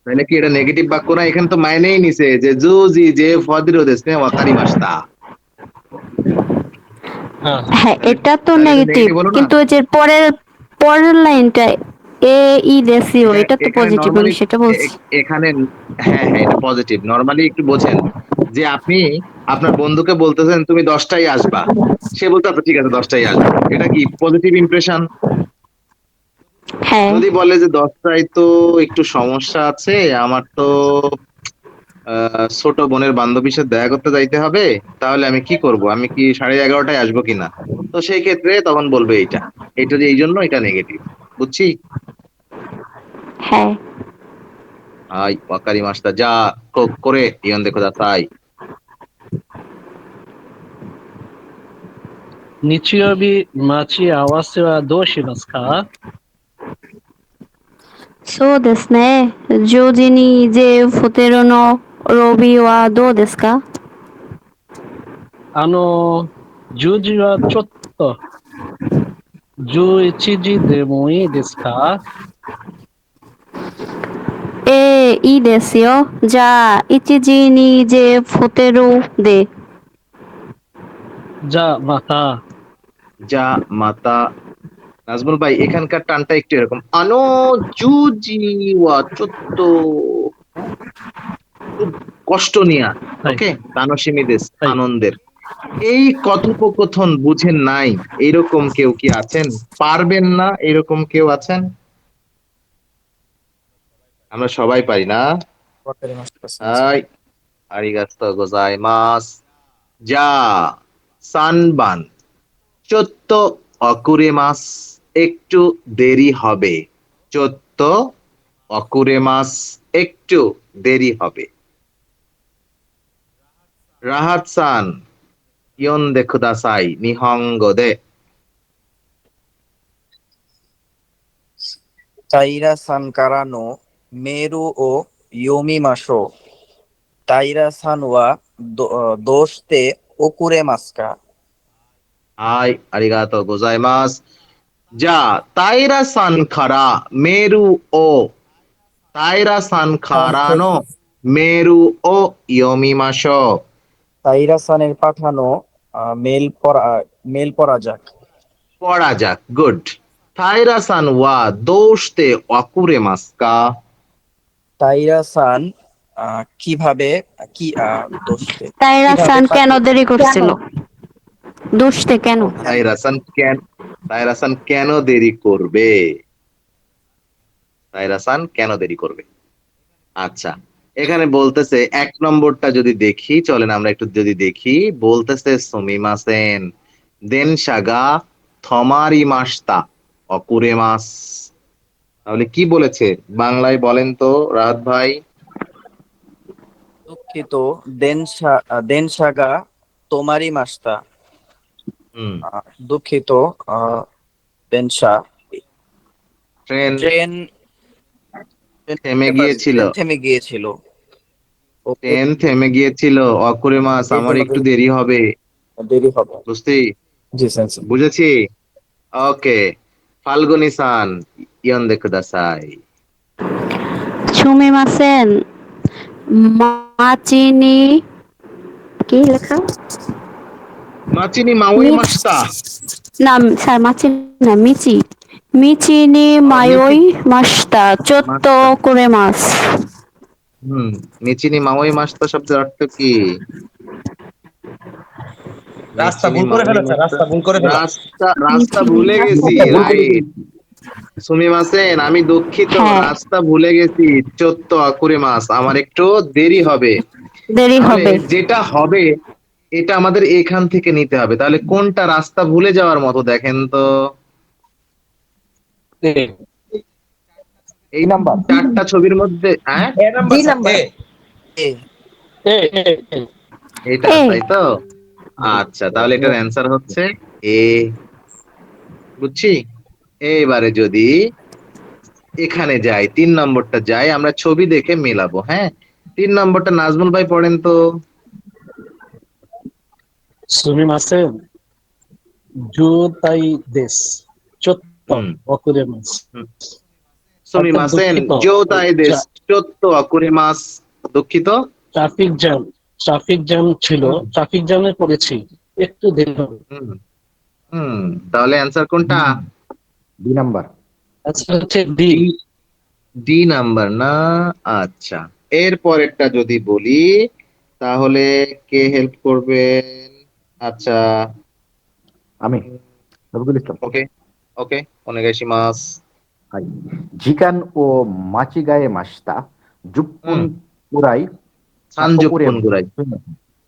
A: তাহলে কি এটা নেগেটিভ বাক্য না? এখানে তো মাইনেই নিছে যে জুজি যে ফদিরো দেশ নে ওয়াকারি মাস্তা,
B: হ্যাঁ
I: হ্যাঁ এটা তো
A: তাহলে এটা
I: নেগেটিভ,
A: নেগেটিভ হলো না।
I: কিন্তু ওই যে পরের পরের লাইনটা এ ই দেশীয় এটা তো
A: এখানে
I: পজিটিভ, আমি
A: নরমালি,
I: সেটা বলছি।
A: এখানে হ্যাঁ হ্যাঁ এটা পজিটিভ। নরমালি একটু বোঝেন যে আপনি আপনার বন্ধুকে বলতেছেন তুমি 10টায় আসবা, সে বলতে আচ্ছা ঠিক আছে 10টায় আসবো, এটা কি পজিটিভ ইমপ্রেশন?
I: হ্যাঁ
A: যদি বলে যে 10টায় তো একটু সমস্যা আছে, আমার তো ছোট বোনের বান্ধবীর সাথে দেখা করতে যাইতে হবে, তাহলে আমি কি করব, আমি কি 11:30টায় আসবো কিনা, তো সেই ক্ষেত্রে তখন বলবে এইটা, এটা যে এই জন্য এটা নেগেটিভ, বুঝছি।
I: হ্যাঁ।
A: আই ওয়াকারি মাস্তা, যা করে ইয়ন দেখো দাসাই।
B: 日曜日待ち合わせはどうしますか？
I: そうですね。10時に JF ホテルのロビーはどうですか？
B: 10時はちょっと11時でもいいですか？
I: いいですよ。じゃあ1時に JF ホテルで。
B: じゃあまた。
A: যা মাতা। নাজমুল ভাই এখানকার টানটা একটু এরকম, আনো জুজি ওয়া চত্ত, খুব কষ্ট নিয়া, ওকে তানসিমি দেশ আনন্দের। এই কথোপকথন বুঝেন নাই এরকম কেউ কি আছেন? পারবেন না এরকম কেউ আছেন? আমরা সবাই পারি না।
M: わかりました。先生。
A: হাই আরিগাতো গোজাইমাস। যা সানবান চত্ত অকুরেমাস, একটু দেরি হবে। চত্ত অকুরেমাস, একটু দেরি হবে। রাহাত সান ইয়ন দেখো দাসাই নিহঙ্গ দে।
M: 平さんからのメールを読みましょう。平さんはどうして遅れますか？
A: হাই আরিগাতো গোজাইমাস। যা তাইরা সান খারা মেরু ও, তাইরা সান খারানো মেরু ও ইয়মিমাশো।
M: 平さんএর পাঠানো মেল পড়া যাক।
A: পড়া যাক, গুড। তাইরা সান ওয়া দোস্তে অকুরে মাস্কা।
M: 平さんকিভাবে দোষতে
I: তাইরা সান কেন দেরি করছিল? দোষতে কেন?
A: তাইরা সান কেন দেরি করবে? তাইরা সান কেন দেরি করবে? আচ্ছা, এখানে বলতেছে 1 নম্বরটা যদি দেখি, চলেন আমরা একটু যদি দেখি, বলতেছে সুমিমাসেন দেন সাগা থমারি মাস্তা অকুরে মাস। তাহলে কি বলেছে বাংলায় বলেন তো রাহাত ভাই?
M: দুঃখিত, দেনসাগা তোমারি মাস্তা।
A: হুম।
M: দুঃখিত, দেনসা
A: ট্রেন
M: ট্রেন
A: থেমে গিয়েছিল।
M: ট্রেন থেমে গিয়েছিল। ওকে,
A: ট্রেন থেমে গিয়েছিল। অকুরে মাস,
M: এই
A: আমার
M: জন্য
A: একটু দেরি হবে।
M: দেরি হবে।
A: বুঝছি?
M: জি সেন্সেই।
A: বুঝেছি। ওকে, ফাল্গুনি সান ইয়ন্দে কুদাসাই।
I: সুমিমাসেন, মাচিনি, কি লেখা?
A: মাচিনি মাওই
I: মিচ,
A: মাস্তা।
I: না স্যার মাচিনি না, মিচি। মিচিনি
A: মিচি
I: মায়োই মাস্তা, চোদ্দ
A: মাস্তা।
I: করে মাস।
A: হুম। মিচিনি মাওই মাস্তা শব্দের অর্থ কি?
G: রাস্তা
A: মিচিনি
G: ভুল করে
A: মাওই
G: ফেলেছে,
A: মাস্তা।
G: রাস্তা ভুল করে ফেলা।
A: রাস্তা রাস্তা
I: মিচিনি
A: ভুলে গেছি,
G: রাস্তা ভুল করে
A: রাইট।
G: ফেলেছি।
A: সুমিমাসেন, আমি দুঃখিত,
I: হ্যাঁ,
A: রাস্তা ভুলে গেছি। চোদ্দ অকুরে মাস, আমার একটু দেরি হবে।
I: দেরি
A: তাহলে
I: হবে।
A: যেটা হবে এটা আমাদের এখান থেকে নিতে হবে। তাহলে কোনটা রাস্তা ভুলে যাওয়ার মতো দেখেন তো? এই
D: কি নাম্বার?
A: চারটা ছবির মধ্যে হ্যাঁ
G: এ নাম্বার
F: জি
G: স্যার,
F: নাম্বার।
M: এ
B: এ এ এ
A: এটা,
I: এ,
A: তাই তো? আচ্ছা, তাহলে এটার অ্যান্সার হচ্ছে এ। বুঝছি। এবারে যদি এখানে যাই, 3 নম্বরটা যাই, আমরা ছবি দেখে মেলাবো। হ্যাঁ, 3 নম্বরটা নাজমুল ভাই পড়েন তো।
B: সুমিমাসেন, জুতাই দেশ, চোদ্দ
A: হুম।
B: অকুরে মাস।
A: হুম।
B: অর্থাৎ
A: সুমিমাসেন
B: দুঃখিত,
A: জোতাই দেশ চোদ্দ অকুরে মাস। দুঃখিত।
B: ট্রাফিক জ্যাম, ট্রাফিক জ্যাম ছিল,
A: হুম।
B: ট্রাফিক জ্যামে পড়েছি, একটু দেরি হবে।
A: হুম। হুম। তাহলে অ্যান্সার কোনটা?
D: B number.
B: আচ্ছা হচ্ছে ডি।
A: ডি। ডি নাম্বার না? আচ্ছা, এর পরেরটা যদি বলি তাহলে কে হেল্প করবেন? আচ্ছা।
D: আমি রবিকুল ইসলাম।
A: ওকে, ওকে, ওনেগাইশিমাস।
D: হাই। জিকান ও মাচিগায়ে মাস্তা, জুপ্পুন
A: হুম।
D: পুরাই, ওকুরে
A: সানজুপ্পুন গুরাই।
D: সানজুপ্পুন।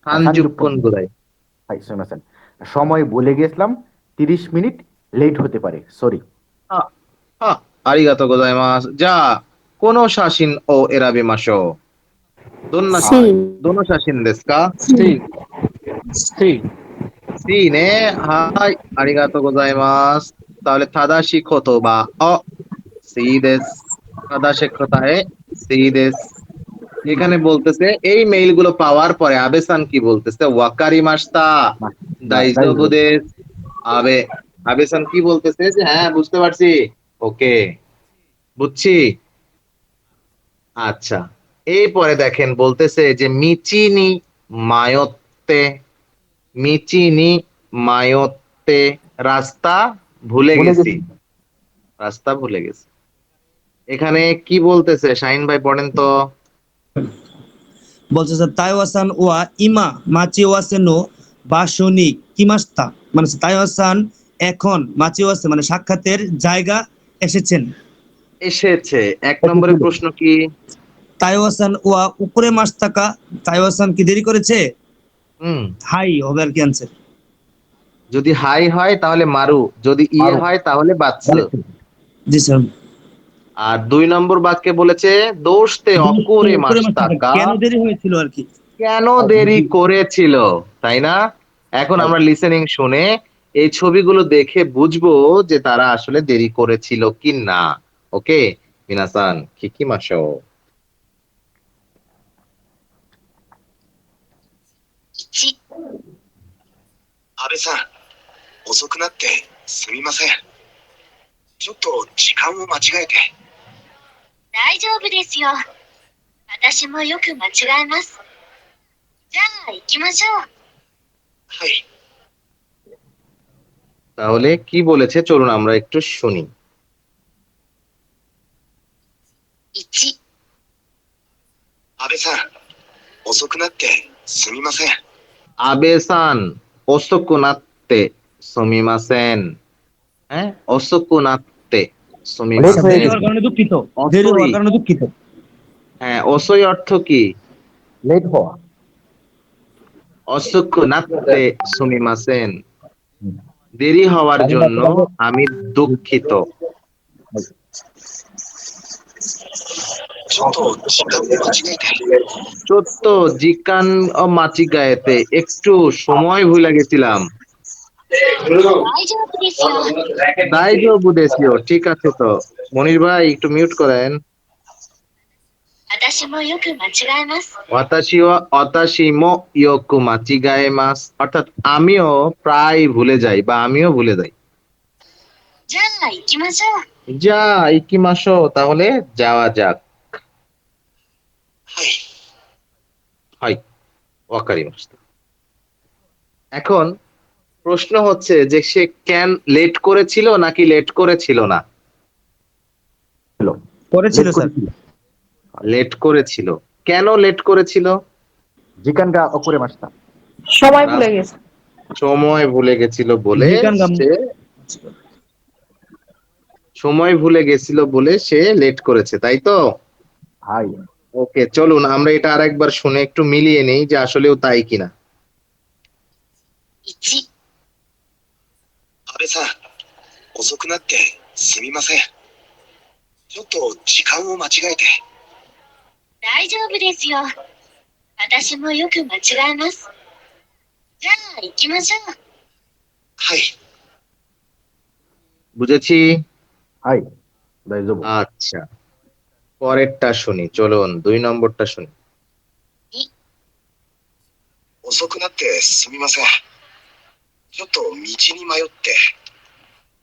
A: সানজুপ্পুন গুরাই।
D: হাই শুনেছেন, সময় বলে গেছিলাম 30 মিনিট লেট হতে পারে, সরি।
A: আ, আ, আরিগাতো গোজাইমাস। যা, কোনো শাসিন ও এরাবে মাসো। দোন্না,
I: সি,
A: দোনো শাসিন দেশ কা?
B: সি, সি।
A: সি নে। হাই, আরিগাতো গোজাইমাস। তাহলে তাদাশি কতো বা অ সি দেশ। তাদাশি কোথায়? সি দেশ। এখানে বলতেছে এই মেইল গুলো পাওয়ার পরে আবেসান কি বলতেছে? ওয়াকারি মাস্তা দাইজোবু দেশ। আবে আবেসান কি বলতেছে? যে হ্যাঁ বুঝতে পারছি। ওকে, বুঝছি। আচ্ছা, এরপরে দেখেন বলতেছে যে মিচিনি মায়োত্তে। মিচিনি মায়োত্তে, রাস্তা ভুলে
D: ভুলে
A: গেছি।
D: গেছি।
A: রাস্তা ভুলে গেছি। এখানে কি বলতেছে শাহিন ভাই পড়েন তো।
G: বলছে স্যার তাইওয়াসান ওয়া ইমা মাচিওয়াসে নো বাসনি কিমাস্তা, মানে তাইওয়াসান এখন মাচিওয়াসে মানে সাক্ষাতের জায়গা এসেছেন।
A: এসেছে। 1 নম্বরের প্রশ্ন কি?
G: তাইওয়াসান ওয়া উপরে মাস্তাকা, তাইওয়াসান কি দেরি করেছে?
A: হুম।
G: হাই হবে আর কি অ্যান্সার।
A: যদি হাই হয় তাহলে মারু, যদি ইয়ে
D: মারু।
A: হয় তাহলে বাচ্চু।
G: জি স্যার।
A: আর 2 নম্বর বাক্যে বলেছে দোষতে অকুরে
G: উপরে মাস্তাকা
A: মাস্তাকা,
G: কেন দেরি হয়েছিল আর কি।
A: কেন দেরি করেছিল, তাই না? এখন আমরা লিসেনিং শুনে এই ছবিগুলো দেখে বুঝবো যে তারা আসলে দেরি করেছিল কি না। ওকে, মিনাসান কিকিমাশো।
E: 1、安倍さん、遅くなってすみません。ちょっと時間を間違えて。
C: 大丈夫ですよ。私もよく間違えます。じゃあ行きましょう。
E: はい。
A: তাহলে কি বলেছে চলুন আমরা একটু শুনি।
C: 1、
E: 安倍さん、遅くなってすみません。
A: আবেসান ওসোকুনাত্তে সুমিমাসেন। হ্যাঁ, ওসোকুনাত্তে
D: Late
A: সুমিমাসেন।
D: হয়ে
G: দেরি হওয়ার কারণে দুঃখিত, দেরি হওয়ার কারণে দুঃখিত।
A: হ্যাঁ, ওসই অর্থ কি?
D: লেট হওয়া।
A: অসুকুনাত্তে সুমিমাসেন, দেরি হওয়ার জন্য আমি দুঃখিত।
E: ちょっと時間を間違えて。
A: চোদ্দ জিকান ও মাচিগায়েতে একটু সময় ভুলে গেছিলাম।
C: 大丈夫ですよ。
A: দাইজবু দেশিও, ঠিক আছে তো। মনির ভাই একটু মিউট করেন।
C: 私もよく間違えます。
A: অতাশিমো ইয়োকু মাচিগায়েমাস, অর্থাৎ আমিও প্রায় ভুলে যাই বা আমিও ভুলে যাই।
C: じゃあ行きましょう。
A: যা ইকিমাশো, তাহলে যাওয়া যাক।
E: はい。
A: হাই, ওয়াকারিমাস্তা। এখন প্রশ্ন হচ্ছে যে সে কেন লেট করেছিল নাকি লেট করেছিল না?
G: করেছিল স্যার।
A: লেট করেছিল। কেন লেট করেছিল?
D: জিকানগা অকুরে মাস্তা।
F: সময় ভুলে গেছে।
A: সময় ভুলে গেছিল বলে
G: জিকানগা
A: সে সময় ভুলে গেছিল বলে সে লেট করেছে, তাই তো?
D: হাই।
A: ওকে, চলুন আমরা এটা আরেকবার শুনে একটু মিলিয়ে নেই যে আসলেও তাই কিনা।
C: 1、
E: 安倍さん、遅くなってすみません。ちょっと時間を間違えて。
C: 大丈夫ですよ。私もよく間違えます。じゃあ行きましょう。
E: はい。
A: বুঝেছি।
D: হাই, দাইজবু।
A: আচ্ছা, পরেরটা শুনি, চলুন 2 নম্বরটা শুনি।
E: 遅くなってすみません。ちょっと道に迷って。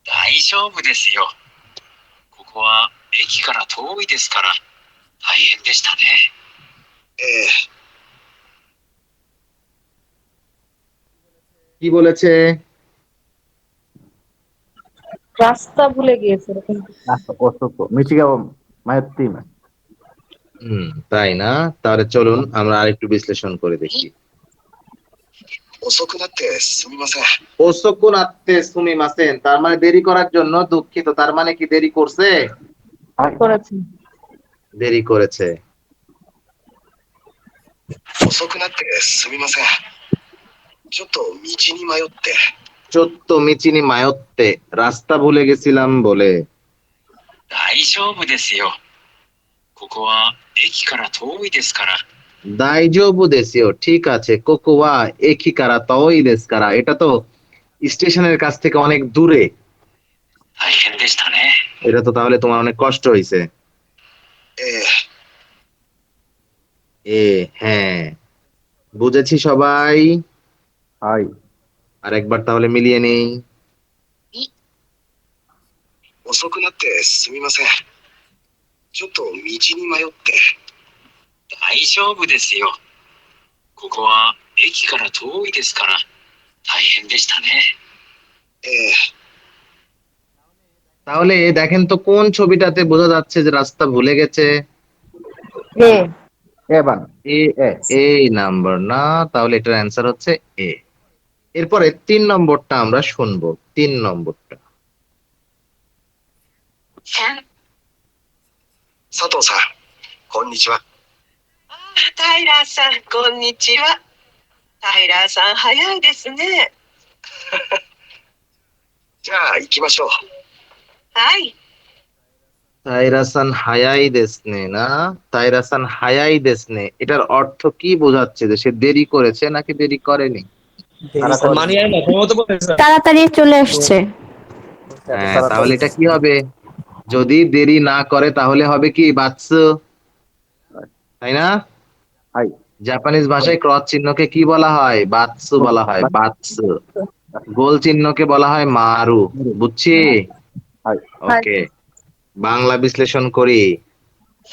L: 大丈夫ですよ。ここは駅から遠いですから大変でしたね。
E: ええ、
A: কি বলেছে?
F: রাস্তা ভুলে গিয়েছে এরকম।
D: আচ্ছা, অসুখ মিচিগা মায়াত্তিমা।
A: তাই না? তাহলে চলুন আমরা আরেকটু বিশ্লেষণ করে দেখি।
E: 遅くなってすみません。
A: ওসকুন আত্তে সুমিমাসেন, তার মানে দেরি করার জন্য দুঃখিত। তার মানে কি দেরি করছে?
F: করেছে।
A: দেরি করেছে।
E: 遅くなってすみません。ちょっと道に迷って。
A: চত্ত মিচিনি মায়ত্তে, রাস্তা ভুলে গেছিলাম বলে।
L: 大丈夫ですよ。ここは駅から遠いですから。
A: দাইজবু দেশিও, ঠিক আছে। কোকোয়া একিকারা তওই দেশকারা, এটা তো স্টেশনের কাছ থেকে অনেক দূরে।
L: 大変でしたね。
A: এটা তো তাহলে তোমার অনেক কষ্ট হয়েছে।
E: ええ、
A: হ্যাঁ, বুঝেছি সবাই।
D: হাই।
A: আরেকবার তাহলে মিলিয়ে নেই।
E: 遅くなってすみません。ちょっと道に迷って。
L: 大丈夫ですよ。ここは駅から遠いですから大変でしたね。
E: ええ、
A: তাহলে দেখেন তো কোন ছবিটাতে বোঝা যাচ্ছে যে রাস্তা ভুলে গেছে?
F: এ
D: এবান।
A: এই নাম্বার না, তাহলে এটার অ্যান্সার হচ্ছে এ। এরপরে 3 নম্বরটা আমরা শুনবো। 3 নম্বরটা।
C: 3、
E: 佐藤さん、こんにちは。
N: タイラーさん、こんにちは。タイラーさん、早いですね。
E: じゃあ行きましょう。
N: はい。
A: তাইরাসান হায়াই দেসনে না, তাইরাসান হায়াই দেসনে, এটার অর্থ কি বোঝাচ্ছে? যে সে দেরি করেছে নাকি দেরি করেনি?
I: তাড়াতাড়ি চলে আসছে।
A: হ্যাঁ, তাহলে এটা কি হবে? যদি দেরি না করে তাহলে হবে কি? বাৎসু, তাই না?
D: হাই।
A: জাপানিজ ভাষায় ক্রস চিহ্নকে কি বলা হয়? বাৎসু বলা হয়, বাৎসু। গোল চিহ্নকে বলা হয় মারু। বুঝছি?
D: হাই।
A: ওকে, বাংলা বিশ্লেষণ করি।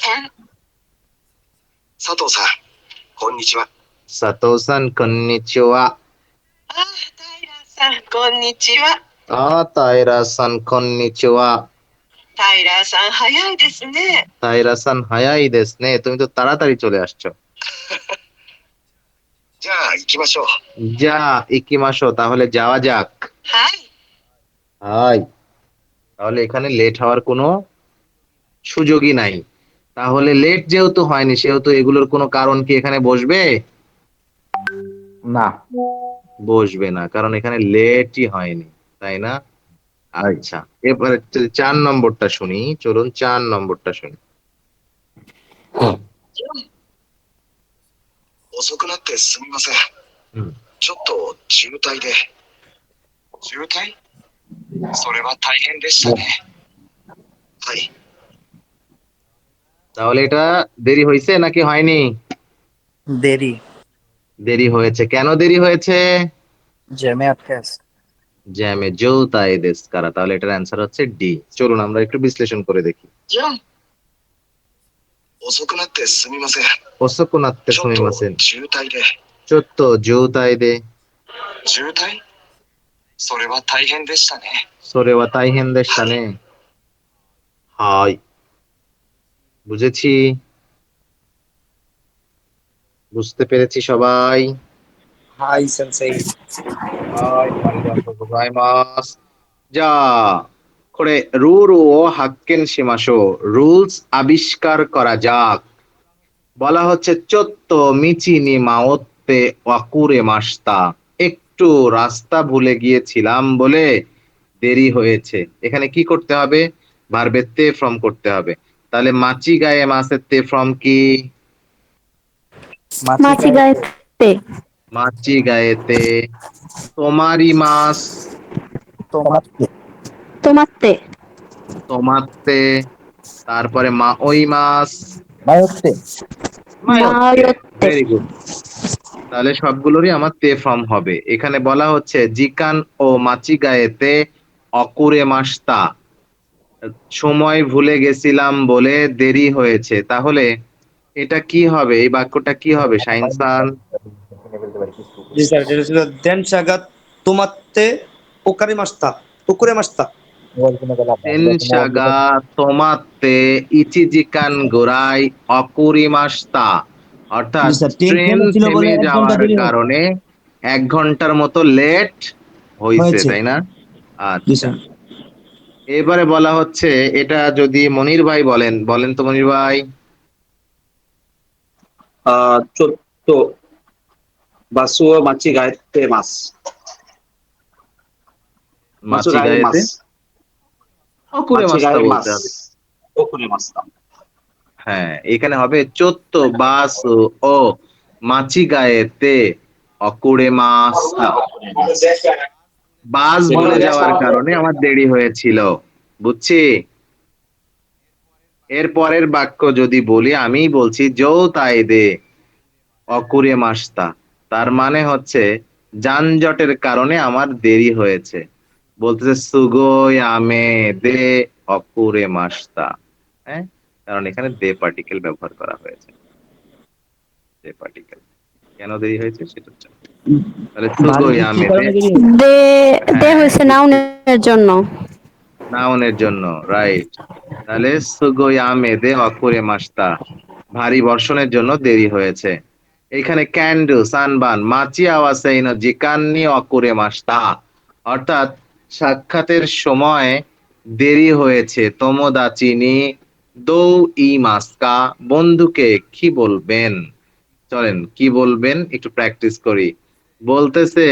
C: 3、
E: 佐藤さん、こんにちは。
A: সাতোসান কন্নিচিওয়া।
N: さん、こんにちは。
A: তাইরাসান কন্নিচিওয়া।
N: タイラーさん、早いですね。
A: তাইরাসান হায়াই দেসনে, তুমি তো তাড়াতাড়ি চলে আসছো।
E: じゃあ行きましょう。
A: যা ইকিমাশো, তাহলে যাওয়া যাক।
N: はい。
A: হাই, তাহলে এখানে লেট হওয়ার কোনো সুযোগই নাই। তাহলে লেট যেহেতু হয়নি সেহেতু এগুলোর কোনো কারণ কি এখানে বসবে?
D: না,
A: বসবে না, কারণ এখানে লেটই হয়নি, তাই না? আচ্ছা, এবারে 4 নম্বরটা শুনি, চলুন 4 নম্বরটা শুনি।
E: 遅くなってすみません。ちょっと渋滞で。渋滞？それは大変でしたね。はい。
A: তাহলে এটা দেরি হয়েছে নাকি হয়নি?
M: দেরি।
A: দেরি হয়েছে। কেন দেরি হয়েছে?
M: জ্যামে আটকে আছে।
A: জ্যামে জোতাই দেশু কারা? তাহলে এটার অ্যান্সার হচ্ছে ডি। চলুন আমরা একটু বিশ্লেষণ করে দেখি।
E: 遅くなってすみません。
A: 遅くなってすみません。
E: 渋滞で。
A: ちょっと渋滞で。
E: 渋滞？それは大変でしたね。
A: それは大変でしたね。はい。বুঝেছি। বুঝতে পেরেছি সবাই।
M: はい、先生。
A: はい、ありがとうございます。じゃあ、これ、ルールを発見しましょう。rules আবিষ্কার করা যাক। বলা হচ্ছে চত্ত মিচিনি মাওত্তে ওয়াকুরে মাস্তা। একটু রাস্তা ভুলে গিয়েছিলাম বলে দেরি হয়েছে। এখানে কি করতে হবে? ভার্বের তে ফ্রম করতে হবে। তাহলে মাচি গায়ে মাসের তে ফ্রম কি?
I: মাছি গায়েতে।
A: মাচি গায়েতে। তোমারি মাস।
M: তোমাতে।
I: তোমাতে।
A: তোমাতে। তারপরে মা ওই মাস।
M: মায়োতে।
A: মায়োতে। Very good. তাহলে সবগুলোরই আমার তে ফর্ম হবে। এখানে বলা হচ্ছে জিকান ও মাচি গায়েতে অকুরে মাস্তা। সময় ভুলে গেছিলাম বলে দেরি হয়েছে। তাহলে এটা কি হবে? এই বাক্যটা কি হবে শাইনসান?
G: জি স্যার, যেটা ছিল দেন সাগাত তোমাতে ওকারে মাস্তা ওকুরে মাস্তা।
A: তেনশাগা তোমাতে ইচিজিকান গোরাই অকুরি মাস্তা। অর্থাৎ
G: জি স্যার, ট্রেন
A: ট্রেন
G: ছিল বলে
A: থেমে
G: 1 ঘন্টা
A: যাওয়ার
G: দেরি হয়েছে।
A: কারণে 1 ঘন্টার মতো লেট হয়েছে, তাই না?
G: জি
A: আচ্ছা,
G: স্যার।
A: এবারে বলা হচ্ছে এটা যদি মনির ভাই বলেন, বলেন তো মনির ভাই।
H: ちょっと場所を間違えてます。間違えま
A: মাচিগায়েতে
H: す。
A: অকুরে
H: 間
A: মাস্তা
H: 違えま
A: বলতে হবে।
H: す。遅れました。
A: হ্যাঁ, এখানে হবে চোত্ত বাস ও মাচিগায়েতে অকুরে মাস্তা। বাস ভুলে যাওয়ার কারণে আমার দেরি হয়েছিল। বুঝছি? এর পরের বাক্য যদি বলি, আমি বলছি যৌ তাই দে অকুরে মাস্তা। তার মানে হচ্ছে যানজটের কারণে আমার দেরি হয়েছে। বলতেছে সুগোই আমে দে অকুরে মাস্তা। হ্যাঁ, কারণ এখানে দে পার্টিকেল ব্যবহার করা হয়েছে। দে পার্টিকেল কেন দেরি হয়েছে সেটা হচ্ছে তাহলে সুগোই আমে দে।
I: দে দে
A: হ্যাঁ,
I: হয়েছে নাউনের জন্য।
A: নাউনের জন্য, রাইট। তাহলে সুগোই আমে দে অকুরে মাস্তা। ভারী বর্ষণের জন্য দেরি হয়েছে। এখানে ক্যান্ডু সানবান মাচি আওয়াসাইনো জিকান্নি অকুরে মাস্তা। অর্থাৎ সাক্ষাতের সময় দেরি হয়েছে। তোমোদাচিনি দৌ ই মাস্কা। বন্ধুকে কি বলবেন? চলেন কি বলবেন একটু প্র্যাকটিস করি। বলতেছে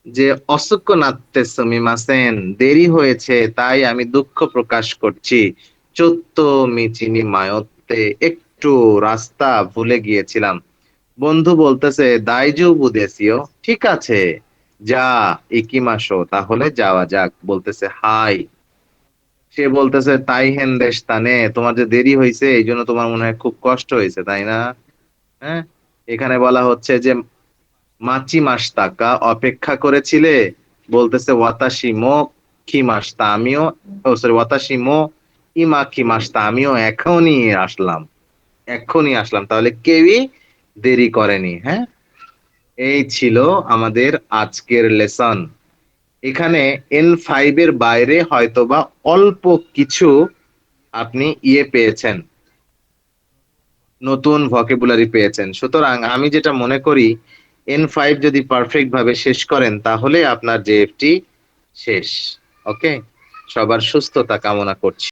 A: যে অসুক্য নাত্তে সুমিমাসেন, দেরি হয়েছে তাই আমি দুঃখ প্রকাশ করছি। চোত্ত মিচিনি মায়ত্তে, একটু রাস্তা ভুলে গিয়েছিলাম। বন্ধু বলতেছে দাইজুবু দেসিও, ঠিক আছে যা ইকিমাশো, তাহলে যাওয়া যাক। বলতেছে হাই। সে বলতেছে তাই হেন দেশ তানে, তোমার যে দেরি হয়েছে এই জন্য তোমার মনে হয় খুব কষ্ট হয়েছে, তাই না? হ্যাঁ, এখানে বলা হচ্ছে যে মাচি মাস্তাকা, অপেক্ষা করেছিলে। বলতেছে ওয়াতাশি মো খিমাস্তা, আমিও সরি ওয়াতাশি মো ইমা খিমাস্তা, আমিও এখনই আসলাম, এখনই আসলাম। তাহলে কেউই দেরি করেনি। হ্যাঁ, এই ছিল আমাদের আজকের লেসন। এখানে N5 এর বাইরে হয়তোবা অল্প কিছু আপনি পেয়েছেন, নতুন ভকেবুলারি পেয়েছেন। সুতরাং আমি যেটা মনে করি N5 যদি পারফেক্ট ভাবে শেষ করেন তাহলে আপনার JFT শেষ। ওকে, সবার সুস্থতা কামনা করছি।